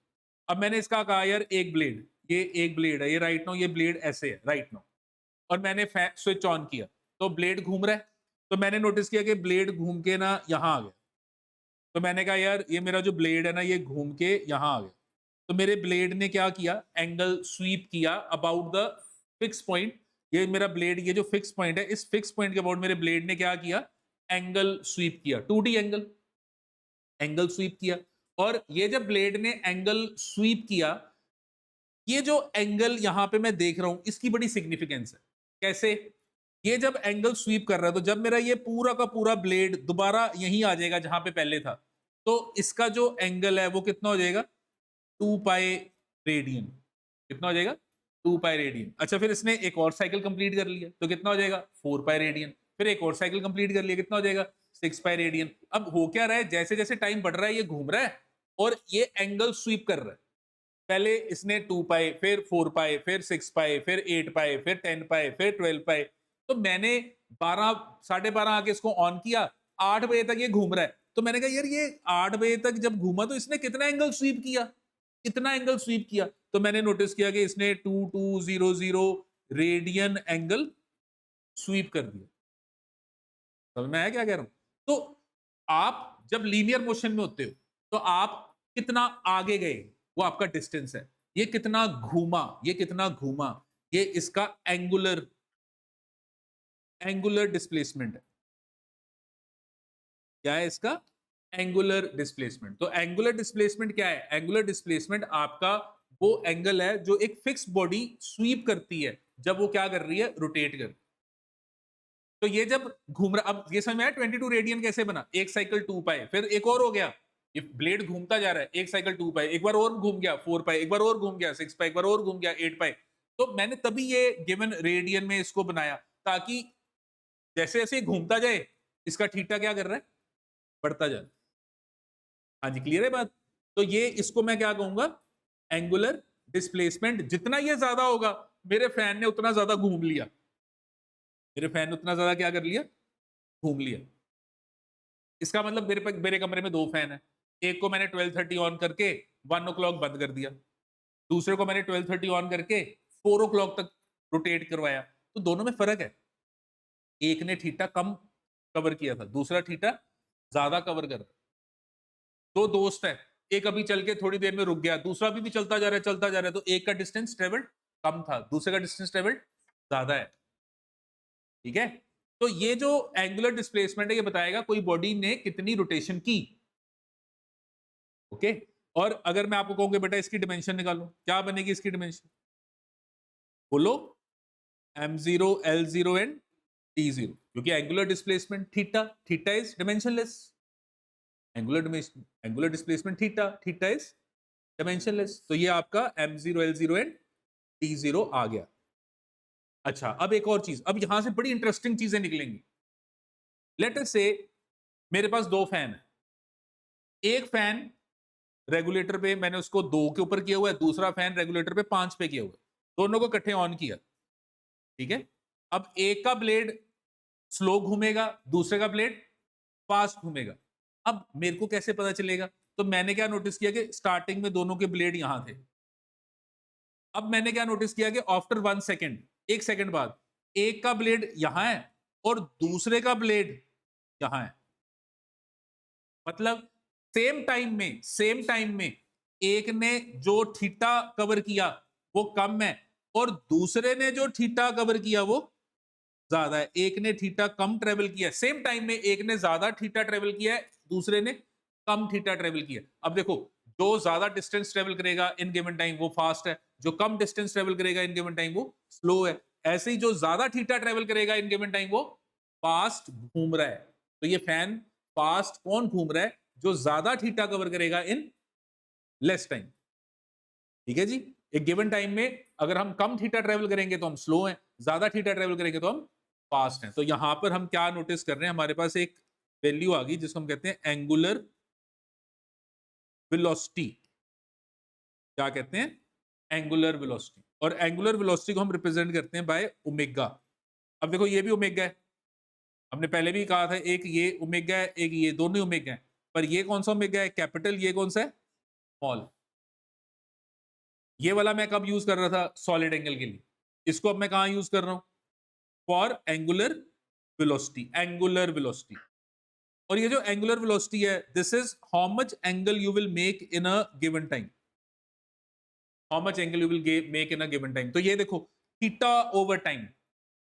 अब मैंने इसका कहा यार एक ब्लेड, ये एक ब्लेड है, ये राइट नाउ ये ब्लेड ऐसे है राइट नाउ, और मैंने स्विच ऑन किया तो ब्लेड घूम रहा है। तो मैंने नोटिस किया कि ब्लेड घूम के ना यहाँ आ गया। तो मैंने कहा यार ये मेरा जो ब्लेड है ना ये घूम के यहाँ आ गया। तो मेरे ब्लेड ने क्या किया, एंगल स्वीप किया अबाउट द फिक्स पॉइंट। ये मेरा ब्लेड, ये जो फिक्स पॉइंट है, इस फिक्स पॉइंट के अबाउट मेरे ब्लेड ने क्या किया, एंगल स्वीप किया, 2D एंगल, एंगल स्वीप किया। और ये जब ब्लेड ने एंगल स्वीप किया, ये जो एंगल यहां पे मैं देख रहा हूं इसकी बड़ी सिग्निफिकेंस है। कैसे? ये जब एंगल स्वीप कर रहा है तो जब मेरा ये पूरा का पूरा ब्लेड दोबारा यहीं आ जाएगा जहां पे पहले था, तो इसका जो एंगल है वो कितना हो जाएगा, 2 पाई रेडियन। कितना हो जाएगा, 2 पाई रेडियन। अच्छा, फिर इसने एक और साइकिल कंप्लीट कर लिया तो कितना हो जाएगा, 4 पाई रेडियन। फिर एक और साइकिल कंप्लीट कर लिया, कितना हो जाएगा, 6 पाई रेडियन। अब हो क्या रहा है, जैसे जैसे टाइम बढ़ रहा है ये घूम रहा है और ये एंगल स्वीप कर रहा है। पहले इसने 2 पाई, फिर 4 पाई, फिर 6 पाई, फिर 8 पाई, फिर 10 पाई, फिर 12 पाई। तो मैंने 12, 12:30 आके इसको ऑन किया, 8 बजे तक ये घूम रहा है। तो मैंने कहा यार ये 8 बजे तक जब घूमा तो इसने कितना एंगल स्वीप किया, कितना एंगल स्वीप किया। तो मैंने नोटिस किया कि इसने 2200 रेडियन एंगल स्वीप कर दिया। समझ में आया क्या कह रहा हूं? तो आप जब लीनियर मोशन में होते हो तो आप कितना आगे गए वो आपका डिस्टेंस है। ये कितना घूमा, ये कितना घूमा, ये इसका एंगुलर एंगुलर डिस्प्लेसमेंट है। क्या है इसका, एंगुलर डिस्प्लेसमेंट। तो एंगुलर डिस्प्लेसमेंट क्या है, एंगुलर डिस्प्लेसमेंट आपका वो एंगल है जो एक फिक्स बॉडी स्वीप करती है जब वो क्या कर रही है, रोटेट कर। तो ये जब घूम रहा, अब ये समझ में आया 22 रेडियन कैसे बना, एक साइकिल 2 पाई, फिर एक और हो गया, ये ब्लेड घूमता जा रहा है, एक साइकिल 2 पाई, एक बार और घूम गया 4 पाई, एक बार और घूम गया 6 पाई, एक बार और घूम गया 8 पाई। तो मैंने तभी ये गिवन रेडियन में इसको बनाया ताकि जैसे जैसे ये घूमता जाए इसका थीटा क्या कर रहा है, बढ़ता जाए। हाँ जी, क्लियर है बात? तो ये इसको मैं क्या कहूंगा, एंगुलर डिस्प्लेसमेंट। जितना ये ज्यादा होगा, मेरे फैन ने उतना ज्यादा घूम लिया, मेरे फैन ने उतना ज्यादा क्या कर लिया, घूम लिया। इसका मतलब मेरे कमरे में 2 फैन है, एक को मैंने 12:30 ऑन करके 1 o'clock बंद कर दिया, दूसरे को मैंने 12:30 ऑन करके 4 o'clock तक रोटेट करवाया। तो दोनों में फर्क है, एक ने थीटा कम कवर किया था, दूसरा थीटा ज्यादा कवर कर रहा। दो दोस्त है, एक अभी चल के थोड़ी देर में रुक गया, दूसरा भी चलता जा रहा है, चलता जा रहा है, तो एक का डिस्टेंस ट्रेवल्ड कम था, दूसरे का डिस्टेंस ट्रेवल्ड ज्यादा है। ठीक है? तो ये जो एंगुलर डिस्प्लेसमेंट है ये बताएगा कोई बॉडी ने कितनी रोटेशन की। ओके? और अगर मैं आपको कहूंगा बेटा इसकी डिमेंशन निकालो, क्या बनेगी इसकी डिमेंशन, बोलो, m0 l0 एंड t0, क्योंकि angular displacement theta, theta is dimensionless. Angular displacement theta, theta is dimensionless. तो ये आपका m0 l0 एंड t0 आ गया। अच्छा, अब एक और चीज, अब यहां से बड़ी इंटरेस्टिंग चीजें निकलेंगी। लेट अस से मेरे पास 2 फैन है, एक फैन रेगुलेटर पे मैंने उसको 2 के ऊपर किया हुआ है, दूसरा फैन रेगुलेटर पे 5 पे किया हुआ है, दोनों को इकट्ठे ऑन किया। ठीक है? अब एक का ब्लेड स्लो घूमेगा, दूसरे का ब्लेड फास्ट घूमेगा। अब मेरे को कैसे पता चलेगा? तो मैंने क्या नोटिस किया कि स्टार्टिंग में दोनों के ब्लेड यहां थे। अब मैंने क्या नोटिस किया कि आफ्टर 1 सेकेंड, 1 सेकेंड बाद एक का ब्लेड यहां है और दूसरे का ब्लेड यहां है। मतलब सेम टाइम में एक ने जो थीटा कवर किया वो कम है और दूसरे ने जो थीटा कवर किया वो ज्यादा है। एक ने थीटा कम ट्रेवल किया, सेम टाइम में एक ने ज्यादा थीटा ट्रेवल किया है, दूसरे ने कम थीटा ट्रेवल किया। अब देखो, जो ज्यादा डिस्टेंस ट्रेवल करेगा इन गिवन टाइम वो फास्ट है, जो कम डिस्टेंस ट्रेवल करेगा इन गिवन टाइम वो स्लो है। ऐसे ही जो ज्यादा थीटा ट्रेवल करेगा इन गिवन टाइम वो फास्ट घूम रहा है। तो ये फैन फास्ट कौन घूम रहा है, जो ज्यादा थीटा कवर करेगा इन लेस टाइम। ठीक है जी? एक गिवन टाइम में अगर हम कम थीटा ट्रेवल करेंगे तो हम स्लो हैं, ज्यादा थीटा ट्रेवल करेंगे तो हम फास्ट हैं। तो यहां पर हम क्या नोटिस कर रहे हैं, हमारे पास एक वैल्यू आ गई जिसको हम कहते हैं एंगुलर वेलोसिटी। क्या कहते हैं, एंगुलर वेलोसिटी। और एंगुलर वेलोसिटी को हम रिप्रेजेंट करते हैं बाय ओमेगा। अब देखो ये भी ओमेगा है, हमने पहले भी कहा था एक ये ओमेगा है, एक ये, दोनों ही ओमेगा है, पर ये कौन सा ओमेगा है? कैपिटल, ये कौन सा है? स्मॉल। ये वाला मैं कब यूज कर रहा था? सॉलिड एंगल के लिए। इसको अब मैं कहां यूज कर रहा हूं? For angular velocity, angular velocity. और ये जो एंगुलर वेलोसिटी है, this is how much angle you will make in a given time, how much angle you will make in a given time. तो ये देखो, थीटा ओवर टाइम,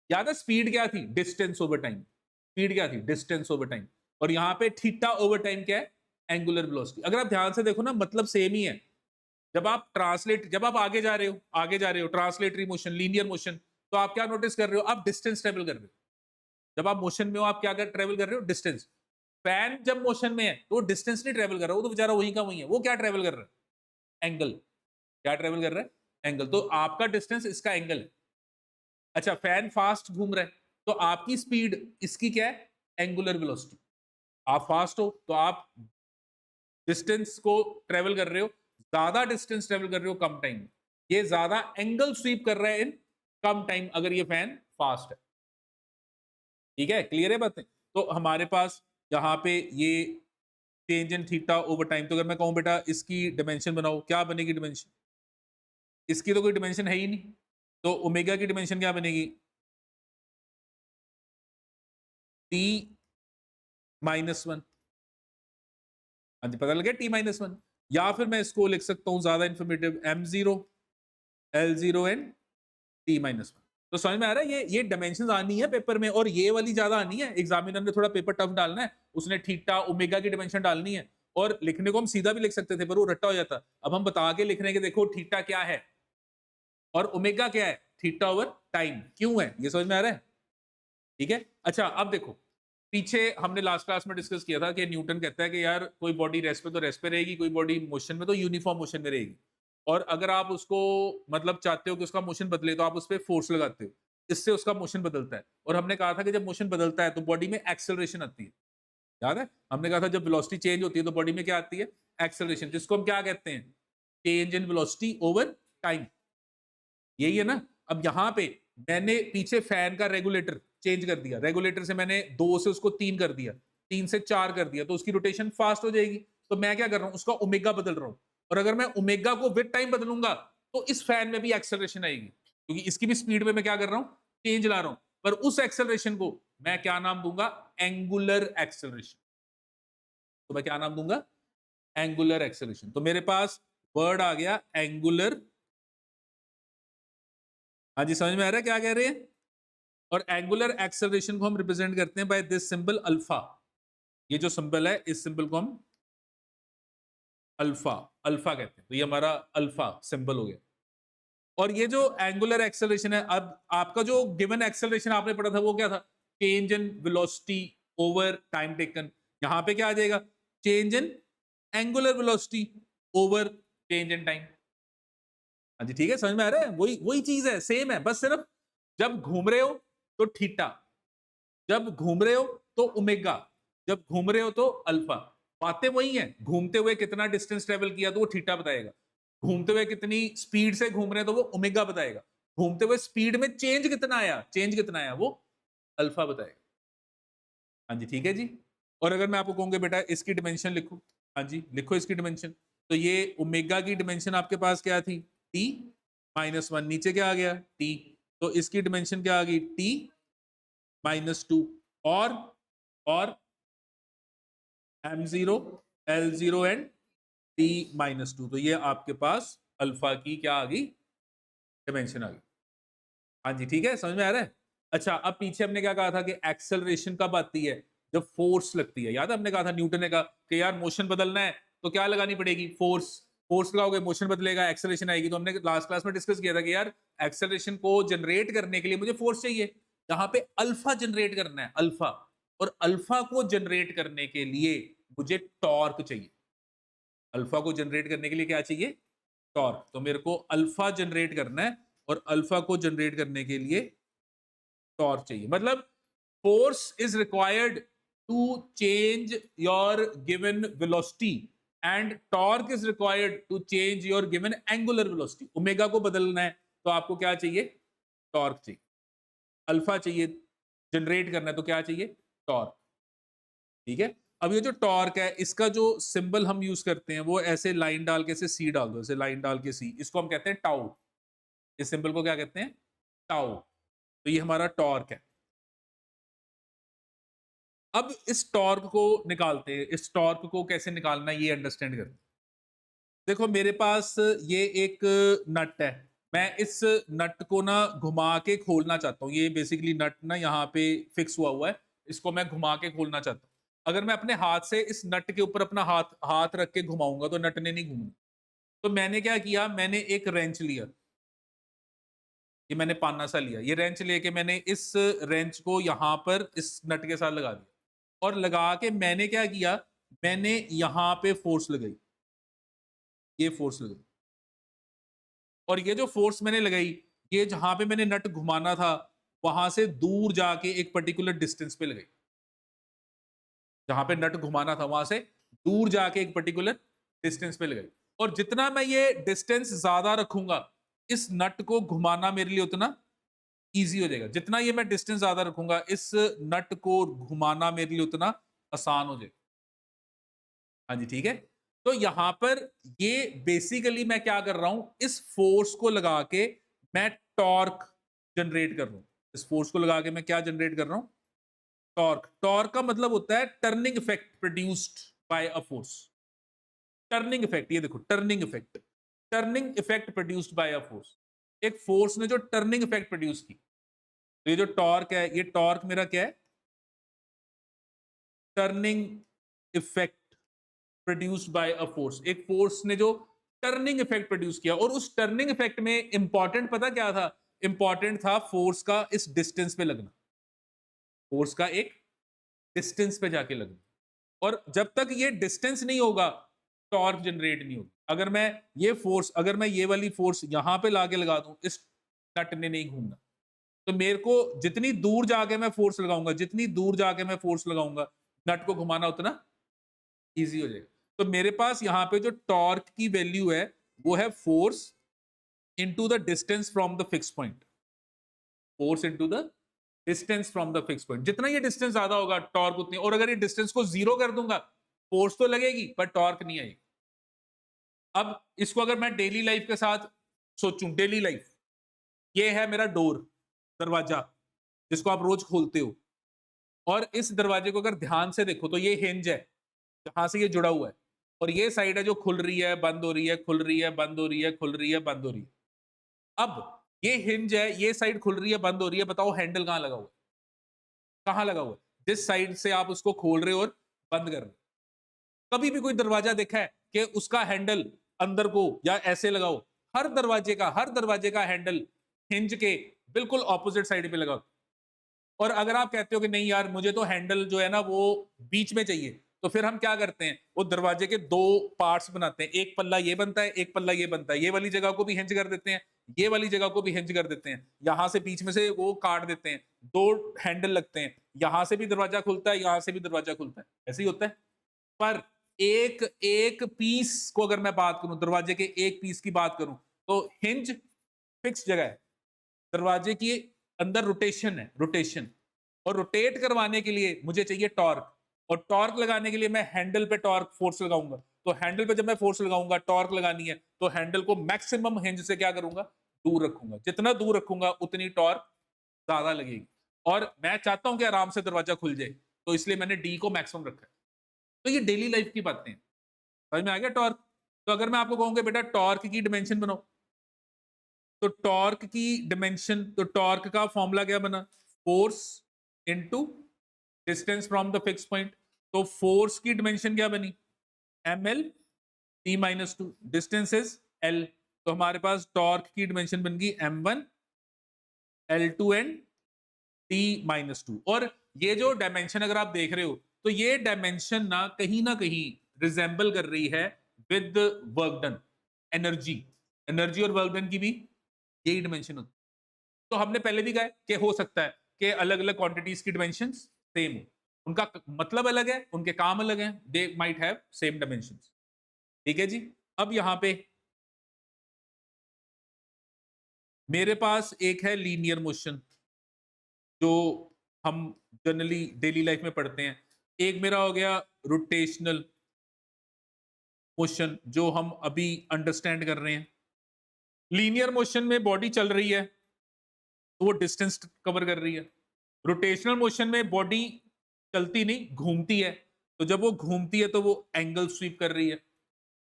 याद है speed क्या थी? Distance over time. स्पीड क्या थी? Distance over time. और यहां पे थीटा ओवर टाइम क्या है? Angular velocity. अगर आप ध्यान से देखो ना, मतलब सेम ही है। जब आप आगे जा रहे हो, ट्रांसलेटरी मोशन, लीनियर मोशन, तो आप क्या नोटिस कर रहे हो? आप डिस्टेंस ट्रेवल कर रहे हो। जब आप मोशन में हो, आप क्या कर ट्रेवल कर रहे हो? डिस्टेंस। फैन जब मोशन में है तो वो डिस्टेंस नहीं ट्रेवल कर रहा, वो तो बेचारा वहीं का वहीं है। वो क्या ट्रेवल कर रहा है? एंगल। क्या ट्रेवल कर रहा है? एंगल। तो आपका डिस्टेंस इसका एंगल है। अच्छा, फैन फास्ट घूम रहा है, तो आपकी स्पीड इसकी क्या है? Angular velocity. आप फास्ट हो तो आप डिस्टेंस को ट्रेवल कर रहे हो, ज्यादा डिस्टेंस ट्रेवल कर रहे हो कम टाइम में। ये ज्यादा एंगल स्वीप कर रहा है इन कम टाइम, अगर ये फैन फास्ट है। ठीक है, क्लियर है बातें? तो हमारे पास यहाँ पे ये change in theta over time, तो अगर मैं कहूं बेटा इसकी डिमेंशन बनाओ, क्या बनेगी डिमेंशन? इसकी तो कोई डिमेंशन है ही नहीं, तो ओमेगा की डिमेंशन क्या बनेगी? T minus one. हाँ जी, पता लगे टी माइनस वन। या फिर मैं इसको लिख सकता हूँ ज्यादा informative, M zero L zero and T minus one. तो समझ में आ रहा है? ये डायमेंशंस आनी है पेपर में, और ये वाली ज्यादा आनी है। एग्जामिनर ने थोड़ा पेपर टफ डालना है, उसने थीटा ओमेगा की डायमेंशन डालनी है। और लिखने को हम सीधा भी लिख सकते थे, पर वो रट्टा हो जाता। अब हम बता के लिख रहे हैं कि देखो थीटा क्या है और ओमेगा क्या है, थीटा ओवर टाइम क्यों है, ये समझ में आ रहा है? ठीक है। अच्छा, अब देखो, पीछे हमने लास्ट क्लास में डिस्कस किया था कि न्यूटन कहता है कि यार कोई बॉडी रेस्ट पे तो रेस्ट पे रहेगी, कोई बॉडी मोशन में तो यूनिफॉर्म मोशन में रहेगी। और अगर आप उसको मतलब चाहते हो कि उसका मोशन बदले, तो आप उस पर फोर्स लगाते हो, इससे उसका मोशन बदलता है। और हमने कहा था कि जब मोशन बदलता है तो बॉडी में एक्सेलरेशन आती है। याद है? हमने कहा था जब वेलोसिटी चेंज होती है तो बॉडी में क्या आती है? एक्सेलरेशन, जिसको हम क्या कहते हैं? Change in velocity over time. यही है ना? अब यहां पे मैंने पीछे फैन का रेगुलेटर चेंज कर दिया, रेगुलेटर से मैंने 2 से उसको 3 कर दिया, 3 से 4 कर दिया, तो उसकी रोटेशन फास्ट हो जाएगी। तो मैं क्या कर रहा हूं? उसका ओमेगा बदल रहा हूं। और अगर मैं ओमेगा को विद टाइम बदलूंगा तो इस फैन में भी एक्सेलरेशन आएगी, क्योंकि इसकी भी स्पीड में मैं क्या कर रहा हूं? चेंज ला रहा हूं। पर उस एक्सेलरेशन को मैं क्या नाम दूंगा? Angular acceleration. तो मैं क्या नाम दूंगा? Angular acceleration. तो मेरे पास वर्ड आ गया एंगुलर। हाँ जी, समझ में आ रहा है क्या कह रहे हैं? और एंगुलर एक्सेलरेशन को हम रिप्रेजेंट करते हैं बाय दिस सिंबल अल्फा। ये जो सिंबल है, इस सिंबल को हम अल्फा अल्फा कहते हैं। तो ये हमारा अल्फा सिंबल हो गया। और ये जो एंगुलर एक्सेलरेशन है, अब आपका जो गिवन एक्सेलरेशन आपने पढ़ा था वो क्या था? Change in velocity over time taken. यहां पे क्या आ जाएगा? Change in angular velocity over change in time. हाँ जी, ठीक है, समझ में आ रहा है? वही वही चीज है, सेम है, बस सिर्फ जब घूम रहे हो तो थीटा, जब घूम रहे हो तो ओमेगा, जब घूम रहे हो तो अल्फा। बातें वही हैं। घूमते हुए कितना डिस्टेंस ट्रेवल किया तो वो थीटा बताएगा, घूमते हुए कितनी स्पीड से घूम रहे हैं तो वो ओमेगा बताएगा, घूमते हुए स्पीड में चेंज कितना आया वो अल्फा बताएगा। हाँ जी, ठीक है जी। और अगर मैं आपको कहूंगा बेटा इसकी डिमेंशन लिखो, हाँ जी लिखो इसकी डिमेंशन, तो ये ओमेगा की डिमेंशन आपके पास क्या थी? T minus one. नीचे क्या आ गया? टी। तो इसकी डिमेंशन क्या आ गई? T minus two. और M zero L zero and T minus two. तो ये आपके पास अल्फा की क्या आ गई? डिमेंशन आ गई। हाँ जी, ठीक है, समझ में आ रहा है? अच्छा, अब पीछे हमने क्या कहा था कि एक्सेलरेशन कब आती है? जब फोर्स लगती है। याद है हमने कहा था, न्यूटन ने कहा कि यार मोशन बदलना है तो क्या लगानी पड़ेगी? फोर्स। फोर्स लगाओगे मोशन बदलेगा, एक्सेलरेशन आएगी। तो हमने लास्ट क्लास में डिस्कस किया था कि यार एक्सेलरेशन को जनरेट करने के लिए मुझे फोर्स चाहिए। यहाँ पे अल्फा जनरेट करना है, अल्फा। और अल्फा को जनरेट करने के लिए मुझे टॉर्क चाहिए। अल्फा को जनरेट करने के लिए क्या चाहिए? टॉर्क। तो मेरे को अल्फा जनरेट करना है, और अल्फा को जनरेट करने के लिए टॉर्क चाहिए। मतलब force is required to change your given velocity, and torque is required to change your given angular velocity. Omega को बदलना है तो आपको क्या चाहिए? टॉर्क चाहिए। अल्फा चाहिए जनरेट करना है तो क्या चाहिए? टॉर्क, ठीक है। अब ये जो टॉर्क है इसका जो सिंबल हम यूज करते हैं वो ऐसे लाइन डाल के, ऐसे सी डाल दो, ऐसे लाइन डाल के सी, इसको हम कहते हैं टाउ। इस सिंबल को क्या कहते हैं? टाउ। तो ये हमारा टॉर्क है। अब इस टॉर्क को निकालते हैं, इस टॉर्क को कैसे निकालना है ये अंडरस्टैंड करते हैं। देखो मेरे पास ये एक नट है, मैं इस नट को ना घुमा के खोलना चाहता हूँ। ये बेसिकली नट ना यहाँ पे फिक्स हुआ है, इसको मैं घुमा के खोलना चाहता हूँ। अगर मैं अपने हाथ से इस नट के ऊपर अपना हाथ हाथ रख के घुमाऊंगा तो नट ने नहीं घूमना। तो मैंने क्या किया, मैंने एक रेंच लिया, ये मैंने पाना सा लिया, ये रेंच लेके मैंने इस रेंच को यहाँ पर इस नट के साथ लगा दिया और लगा के मैंने क्या किया, मैंने यहाँ पे फोर्स लगाई, ये फोर्स लगाई। और ये जो फोर्स मैंने लगाई, ये जहां पे मैंने नट घुमाना था वहां से दूर जाके एक पर्टिकुलर डिस्टेंस पे लगाई। जहां पे नट घुमाना था वहां से दूर जाके एक पर्टिकुलर डिस्टेंस पे लगाई। और जितना मैं ये डिस्टेंस ज्यादा रखूंगा, इस नट को घुमाना मेरे लिए उतना ईजी हो जाएगा। जितना ये मैं डिस्टेंस ज्यादा रखूंगा, इस नट को घुमाना मेरे लिए उतना आसान हो जाएगा। हाँ जी, ठीक है। तो यहां पर ये बेसिकली मैं क्या कर रहा हूं, इस फोर्स को लगा के मैं टॉर्क जनरेट कर रहा हूं। इस फोर्स को लगा के मैं क्या जनरेट कर रहा हूं? टॉर्क। टॉर्क का मतलब होता है turning effect produced by a force. Turning effect, ये देखो turning effect, turning effect produced by a force. एक फोर्स ने जो टर्निंग इफेक्ट प्रोड्यूस की, तो ये जो टॉर्क है, ये टॉर्क मेरा क्या है? Turning effect produced by a force. एक फोर्स ने जो टर्निंग इफेक्ट प्रोड्यूस किया, और उस टर्निंग इफेक्ट में इंपॉर्टेंट पता क्या था? इंपॉर्टेंट था फोर्स का इस डिस्टेंस पे लगना, फोर्स का एक डिस्टेंस पे जाके लगना। और जब तक ये डिस्टेंस नहीं होगा, टॉर्क जनरेट नहीं होगी। अगर मैं ये फोर्स, अगर मैं ये वाली फोर्स यहां पे लाके लगा दूं, इस नट ने नहीं घूमना। तो मेरे को जितनी दूर जाके मैं फोर्स लगाऊंगा, जितनी दूर जाके मैं फोर्स लगाऊंगा, नट को घुमाना उतना इजी हो जाएगा। तो मेरे पास यहाँ पे जो टॉर्क की वैल्यू है वो है force into the distance from the fix point. Force into the distance from the fix point. जितना ये डिस्टेंस ज्यादा होगा, टॉर्क उतनी। और अगर ये डिस्टेंस को जीरो कर दूंगा, फोर्स तो लगेगी पर टॉर्क नहीं आएगी। अब इसको अगर मैं डेली लाइफ के साथ सोचूं, डेली लाइफ, ये है मेरा डोर, दरवाजा जिसको आप रोज खोलते हो। और इस दरवाजे को अगर ध्यान से देखो तो ये हिंज है जहां से ये जुड़ा हुआ है, और ये साइड है जो खुल रही है, बंद हो रही है, खुल रही है, बंद हो रही है, खुल रही है, बंद हो रही है। अब ये हिंज है, ये साइड खुल रही है, बंद हो रही है, बताओ हैंडल कहाँ लगा हुआ है? कहाँ लगा हुआ है? जिस साइड से आप उसको खोल रहे हो और बंद कर रहे हो। कभी भी कोई दरवाजा देखा है कि उसका हैंडल अंदर को या ऐसे लगाओ? हर दरवाजे का हैंडल हिंज के बिल्कुल ऑपोजिट साइड पे लगा। और अगर आप कहते हो कि नहीं यार मुझे तो हैंडल जो है ना वो बीच में चाहिए, तो फिर हम क्या करते हैं, वो दरवाजे के दो पार्ट्स बनाते हैं। एक पल्ला ये बनता है, एक पल्ला ये बनता है। ये वाली जगह को भी हिंज कर देते हैं, ये वाली जगह को भी हिंज कर देते हैं। यहां से बीच में से वो काट देते हैं, दो हैंडल लगते हैं। यहां से भी दरवाजा खुलता है, यहां से भी दरवाजा खुलता है। ऐसे ही होता है। पर एक एक पीस को अगर मैं बात करूं, दरवाजे के एक पीस की बात करूं, तो हिंज फिक्स जगह है, दरवाजे की अंदर रोटेशन है, रोटेशन। और रोटेट करवाने के लिए मुझे चाहिए टॉर्क, और टॉर्क लगाने के लिए मैं हैंडल पे टॉर्क फोर्स लगाऊंगा। तो हैंडल पे जब मैं फोर्स लगाऊंगा, टॉर्क लगानी है, तो हैंडल को मैक्सिमम हिंज से क्या करूंगा? दूर रखूंगा। जितना दूर रखूंगा उतनी टॉर्क ज्यादा लगेगी। और मैं चाहता हूं कि आराम से दरवाजा खुल जाए, तो इसलिए मैंने डी को मैक्सिमम रखा है। तो ये डेली लाइफ की बातें हैं। समझ में आ गया टॉर्क? तो अगर मैं आपको कहूंगा बेटा टॉर्क की डिमेंशन बनाओ, तो टॉर्क की डिमेंशन, तो टॉर्क का फॉर्मूला क्या बना? Force into distance from the fix point. तो फोर्स की डिमेंशन क्या बनी? M L T minus two, distance is L. तो हमारे पास टॉर्क की डिमेंशन बन गई M one L two and T minus two. और ये जो डायमेंशन अगर आप देख रहे हो, तो ये डायमेंशन ना कहीं रिजेंबल कर रही है with work done, energy. Energy और वर्क डन की भी यही डिमेंशन होती है। तो हमने पहले भी कहा कि हो सकता है कि अलग अलग क्वांटिटीज की डिमेंशंस सेम हो, उनका मतलब अलग है, उनके काम अलग हैं, they might have same dimensions. ठीक है जी। अब यहां पे मेरे पास एक है लीनियर मोशन, जो हम जनरली डेली लाइफ में पढ़ते हैं। एक मेरा हो गया रोटेशनल मोशन, जो हम अभी अंडरस्टैंड कर रहे हैं। लीनियर मोशन में बॉडी चल रही है तो वो डिस्टेंस कवर कर रही है। रोटेशनल मोशन में बॉडी चलती नहीं, घूमती है, तो जब वो घूमती है तो वो एंगल स्वीप कर रही है।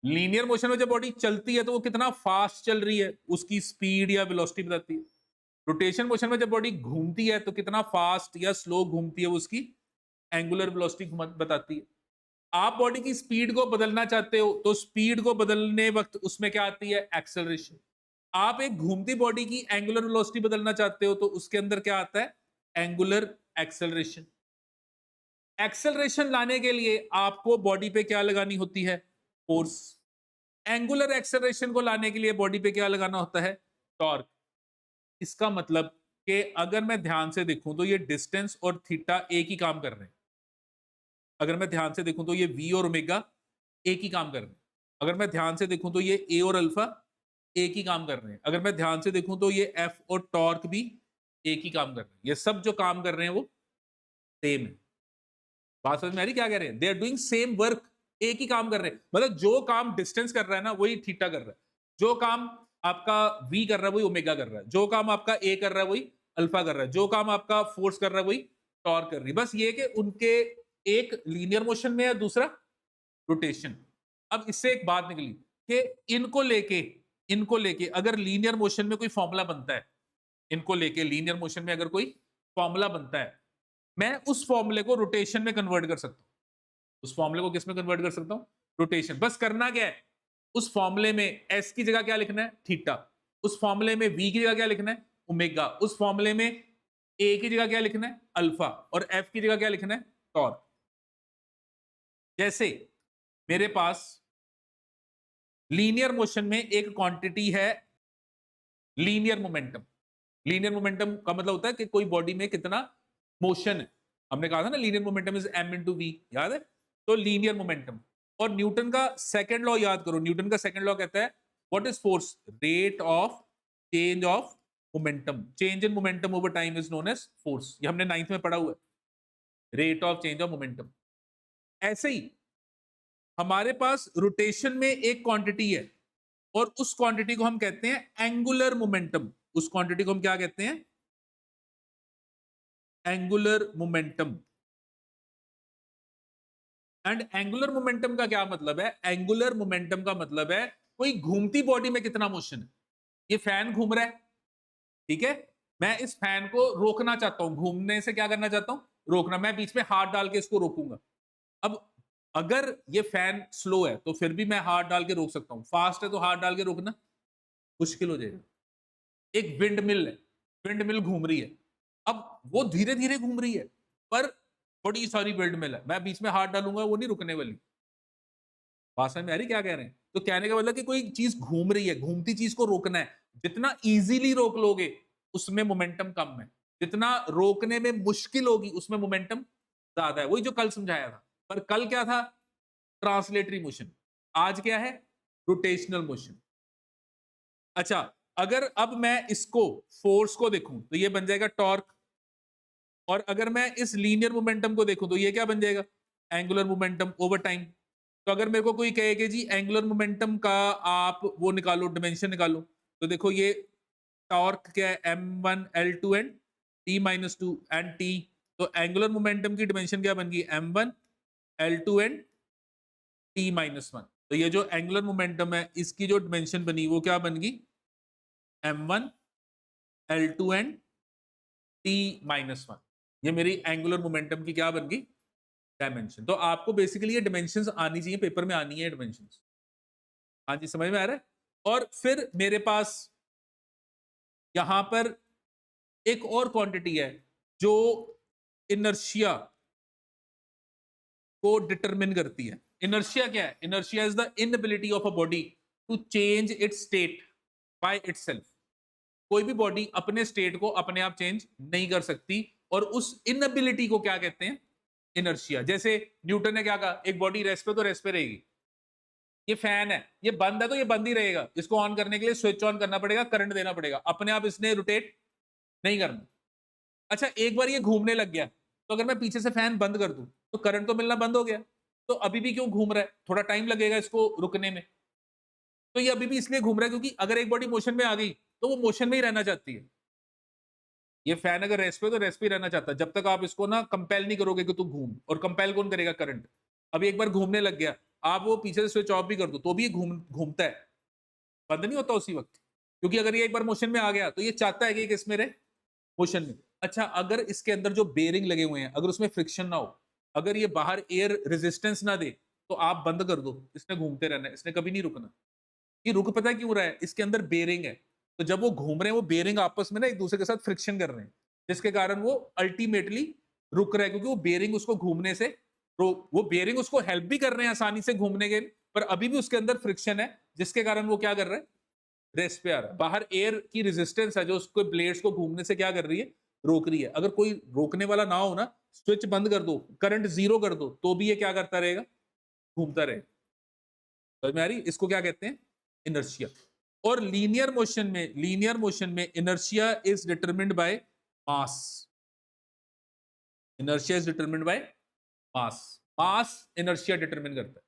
लीनियर मोशन में जब बॉडी चलती है तो वो कितना फास्ट चल रही है, उसकी स्पीड या वेलोसिटी बताती है। रोटेशन मोशन में जब बॉडी घूमती है तो कितना फास्ट या स्लो घूमती है, वो उसकी एंगुलर वेलोसिटी बताती है। आप बॉडी की स्पीड को बदलना चाहते हो तो स्पीड को बदलने वक्त उसमें क्या आती है, एक्सेलरेशन। आप एक घूमती बॉडी की एंगुलर वेलोसिटी बदलना चाहते हो तो उसके अंदर क्या आता है, एंगुलर एक्सेलरेशन। एक्सेलरेशन लाने के लिए आपको बॉडी पे क्या लगानी होती है, फोर्स। एंगुलर एक्सेलरेशन को लाने के लिए बॉडी पे क्या लगाना होता है, टॉर्क। इसका मतलब कि अगर मैं ध्यान से देखूं तो ये डिस्टेंस और थीटा एक ही काम कर रहे हैं। अगर मैं ध्यान से देखूं तो ये v और ओमेगा एक ही काम कर रहे हैं। अगर मैं ध्यान से देखूं तो ये a और अल्फा एक ही काम कर रहे हैं। अगर मैं ध्यान से देखूं तो ये f और टॉर्क भी एक ही काम कर रहे हैं। ये सब जो काम कर रहे हैं वो सेम है। बात समझ में आ रही क्या कह रहे हैं, they are doing same work, एक ही काम कर रहे हैं। मतलब जो काम डिस्टेंस कर रहा है ना वही थीटा कर रहा है, जो काम आपका v कर रहा है वही ओमेगा कर रहा है, जो काम आपका a कर रहा है वही अल्फा कर रहा है, जो काम आपका फोर्स कर रहा है वही टॉर्क कर रही है। बस ये कि उनके एक लीनियर मोशन में है, दूसरा रोटेशन। अब इससे एक बात निकली कि इनको लेके अगर लीनियर मोशन में कोई फॉर्मूला बनता है, इनको लेके लीनियर मोशन में अगर कोई फॉर्मूला बनता है, मैं उस फॉर्मूले को रोटेशन में कन्वर्ट कर सकता हूं। उस फॉर्मूले को किस में कन्वर्ट कर सकता हूं, रोटेशन। बस करना क्या है, उस फॉर्मूले में s की जगह क्या लिखना है, थीटा। उस फॉर्मूले में v की जगह क्या लिखना है, ओमेगा। उस फॉर्मूले में a की जगह क्या लिखना है, अल्फा। और f की जगह क्या लिखना है, टॉर्क। जैसे मेरे पास लीनियर मोशन में एक क्वांटिटी है लीनियर मोमेंटम। लीनियर मोमेंटम का मतलब होता है कि कोई बॉडी में कितना मोशन है। हमने कहा था ना linear momentum is m into V, याद है। तो लीनियर मोमेंटम। और न्यूटन का सेकंड लॉ याद करो। न्यूटन का सेकंड लॉ कहता है what is force, rate of change of momentum. Change in momentum over time is known as force. ये हमने 9th में पढ़ा हुआ है, rate of change of momentum. ऐसे ही हमारे पास रोटेशन में एक क्वांटिटी है और उस क्वांटिटी को हम कहते हैं एंगुलर मोमेंटम। उस क्वांटिटी को हम क्या कहते हैं, angular momentum. And angular momentum का क्या मतलब है, एंगुलर मोमेंटम का मतलब है कोई घूमती बॉडी में कितना मोशन है। ये फैन घूम रहा है, ठीक है, मैं इस फैन को रोकना चाहता हूं, घूमने से क्या करना चाहता हूं, रोकना। मैं बीच में हाथ डाल के इसको रोकूंगा। अब अगर ये फैन स्लो है तो फिर भी मैं हाथ डाल के रोक सकता हूं, फास्ट है तो हाथ डाल के रोकना मुश्किल हो जाएगा। एक विंड मिल है, विंड मिल घूम रही है। अब वो धीरे धीरे घूम रही है पर बड़ी सारी विंड मिल है, मैं बीच में हाथ डालूंगा वो नहीं रुकने वाली। बात समझ में आ रही क्या कह रहे हैं। तो कहने का मतलब कि कोई चीज घूम रही है, घूमती चीज को रोकना है, जितना इजीली रोक लोगे उसमें मोमेंटम कम है, जितना रोकने में मुश्किल होगी उसमें मोमेंटम ज्यादा है। वही जो कल समझाया था। पर कल क्या था, ट्रांसलेटरी मोशन। आज क्या है, रोटेशनल मोशन। अच्छा, अगर अब मैं इसको फोर्स को देखूं तो ये बन जाएगा टॉर्क। और अगर मैं इस लीनियर मोमेंटम को देखूं तो ये क्या बन जाएगा, एंगुलर मोमेंटम ओवर टाइम। तो अगर मेरे को कोई कहे कि जी एंगुलर मोमेंटम का आप वो निकालो, डिमेंशन निकालो, तो देखो ये टॉर्क क्या है, m1 l2 and t-2 and t। तो एंगुलर मोमेंटम की डिमेंशन क्या बन गई, m1 l2 एंड t-1। तो ये जो एंगुलर मोमेंटम है इसकी जो डिमेंशन बनी वो क्या बन गई, m1 l2 एंड t-1। ये मेरी एंगुलर मोमेंटम की क्या बन गई, डायमेंशन। तो आपको बेसिकली ये डिमेंशंस आनी चाहिए, पेपर में आनी है डिमेंशंस। हाँ जी, समझ में आ रहा है। और फिर मेरे पास यहां पर एक और क्वांटिटी है जो इनर्शिया को डिटरमिन करती है। इनर्शिया क्या है, inertia is the inability of a body to change its state by itself. कोई भी बॉडी अपने स्टेट को अपने आप चेंज नहीं कर सकती और उस इनएबिलिटी को क्या कहते हैं, इनर्शिया। जैसे न्यूटन ने क्या कहा, एक बॉडी रेस्ट पे तो रेस्ट पे रहेगी। ये फैन है, ये बंद है तो ये बंद ही रहेगा, इसको ऑन करने के लिए स्विच ऑन करना पड़ेगा, करंट देना पड़ेगा, अपने आप इसने रोटेट नहीं करना। अच्छा एक बार ये घूमने लग गया, तो अगर मैं पीछे से फैन बंद कर दूं तो करंट तो मिलना बंद हो गया, तो अभी भी क्यों घूम रहा है? थोड़ा टाइम लगेगा इसको रुकने में। तो ये अभी भी इसलिए घूम रहा है क्योंकि अगर एक बॉडी मोशन में आ गई तो वो मोशन में ही रहना चाहती है। ये फैन अगर रेस्ट पे तो रेस्ट पे ही रहना चाहता है, जब तक आप इसको ना कंपेल नहीं करोगे कि तू घूम। और कंपेल कौन करेगा? करंट। अभी एक बार घूमने लग गया, आप वो पीछे से स्विच ऑफ भी कर दो तो भी ये घूमता है, बंद नहीं होता उसी वक्त। क्योंकि अगर ये एक बार मोशन में आ गया तो ये चाहता है कि किस में रहे? मोशन में। अच्छा अगर इसके अंदर जो बेरिंग लगे हुए हैं अगर उसमें फ्रिक्शन ना हो, अगर ये बाहर एयर रेजिस्टेंस ना दे, तो आप बंद कर दो, इसने घूमते रहना है, इसने कभी नहीं रुकना। ये रुक पता है क्यों रहा है? इसके अंदर बेरिंग है, तो जब वो घूम रहे हैं वो बेरिंग आपस में ना एक दूसरे के साथ फ्रिक्शन कर रहे हैं, जिसके कारण वो अल्टीमेटली रुक रहा है, क्योंकि वो बेरिंग उसको घूमने से वो बेरिंग उसको हेल्प भी कर रहे हैं आसानी से घूमने के, पर अभी भी उसके अंदर फ्रिक्शन है, जिसके कारण वो क्या कर रहा है? रेस्ट पे आ रहा है। बाहर एयर की रेजिस्टेंस है जो उसको ब्लेड्स को घूमने से क्या कर रही है? रोक रही है। अगर कोई रोकने वाला ना हो ना, स्विच बंद कर दो, करंट जीरो कर दो, तो भी ये क्या करता रहेगा? घूमता रहेगा। समझ में आ रही? इसको क्या कहते हैं? इनर्शिया। और लीनियर मोशन में inertia is determined by mass. Inertia is determined by mass. Mass inertia determine करता है।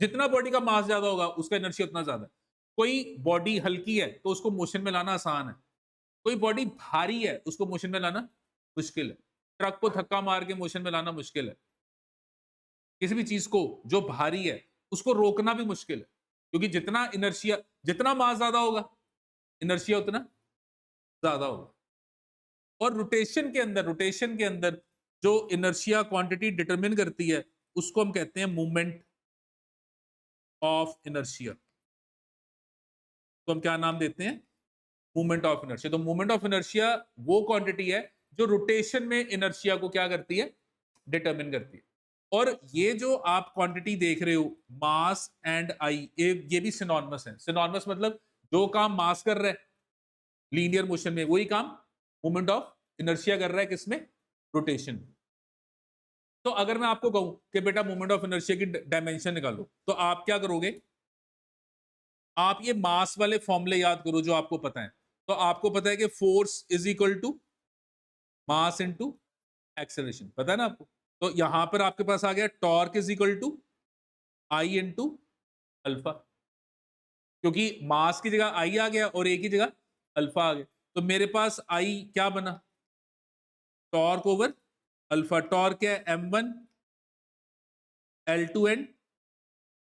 जितना बॉडी का मास ज्यादा होगा उसका इनर्शिया उतना ज्यादा है। कोई बॉडी हल्की है तो उसको मोशन में लाना आसान है, कोई बॉडी भारी है उसको मोशन में लाना मुश्किल है। ट्रक को धक्का मार के मोशन में लाना मुश्किल है। किसी भी चीज को जो भारी है उसको रोकना भी मुश्किल है, क्योंकि जितना मास ज्यादा होगा इनर्शिया उतना ज्यादा होगा। और रोटेशन के अंदर जो इनर्शिया क्वांटिटी डिटरमिन करती है उसको हम कहते हैं मूवमेंट ऑफ इनर्शिया। तो हम क्या नाम देते हैं? Movement of inertia. तो मूवमेंट ऑफ इनर्शिया वो क्वांटिटी है जो रोटेशन में इनर्शिया को क्या करती है? डिटरमिन करती है। और ये जो आप क्वांटिटी देख रहे हो, मास एंड आई, ये भी सिनोनिमस है। सिनोनिमस मतलब जो काम मास कर रहा है लीनियर मोशन में, वही काम मूवमेंट ऑफ इनर्शिया कर रहा है किसमें? रोटेशन में। तो अगर मैं आपको कहूं कि बेटा मूवमेंट ऑफ इनर्शिया की डायमेंशन निकालो, तो आप क्या करोगे? आप ये मास वाले फॉर्मूले याद करो जो आपको पता है। तो आपको पता है कि force is equal to mass into acceleration, पता है ना आपको? तो यहां पर आपके पास आ गया torque is equal to I into alpha, क्योंकि मास की जगह आई आ गया और ए की जगह अल्फा आ गया। तो मेरे पास आई क्या बना? Torque over alpha. टॉर्क है m1 L2 and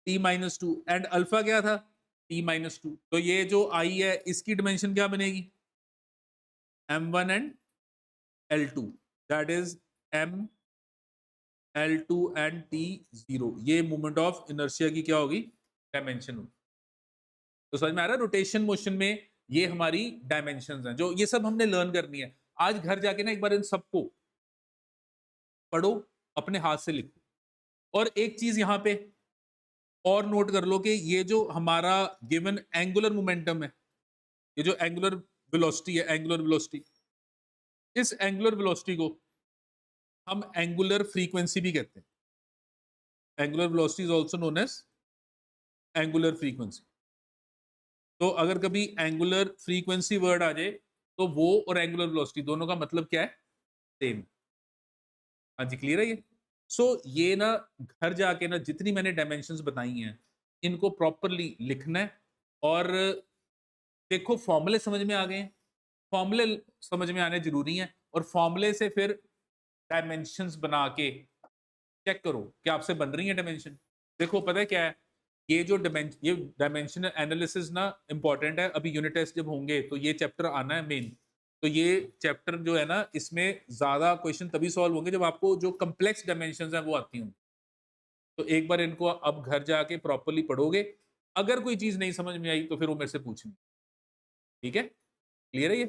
T-2 and alpha क्या था? T-2। तो ये जो आई है इसकी डिमेंशन क्या बनेगी? m1 and L2, that is m L2 and T0। ये मूवमेंट ऑफ इनर्शिया की क्या होगी? डायमेंशन होगी। तो समझ में आ रहा है? रोटेशन मोशन में ये हमारी डायमेंशंस हैं जो ये सब हमने लर्न करनी है। आज घर जाके ना एक बार इन सबको पढ़ो, अपने हाथ से लिखो। और एक चीज यहां पे और नोट कर लो कि ये जो हमारा गिवन एंगुलर मोमेंटम है, ये जो एंगुलर वेलोसिटी है, एंगुलर वेलोसिटी, इस एंगुलर वेलोसिटी को हम एंगुलर फ्रीक्वेंसी भी कहते हैं। Angular velocity is also known as angular frequency. तो अगर कभी एंगुलर फ्रीक्वेंसी वर्ड आ जाए तो वो और एंगुलर वेलोसिटी दोनों का मतलब क्या है? सेम। हाँ जी, क्लियर है ये? सो ये ना घर जाके ना जितनी मैंने डायमेंशंस बताई हैं इनको प्रॉपरली लिखना है। और देखो फॉर्मूले समझ में आ गए हैं, फॉर्मूले समझ में आने जरूरी हैं, और फॉर्मूले से फिर डायमेंशंस बना के चेक करो कि आपसे बन रही है डायमेंशन। देखो पता है क्या है, ये डायमेंशन एनालिसिस ना इंपॉर्टेंट है। अभी यूनिट टेस्ट जब होंगे तो ये चैप्टर आना है मेन। तो ये चैप्टर जो है ना इसमें ज्यादा क्वेश्चन तभी सॉल्व होंगे जब आपको जो कम्प्लेक्स डायमेंशंस हैं वो आती होंगी। तो एक बार इनको अब घर जाके प्रॉपरली पढ़ोगे, अगर कोई चीज नहीं समझ में आई तो फिर वो मेरे से पूछनी। ठीक है? क्लियर है ये?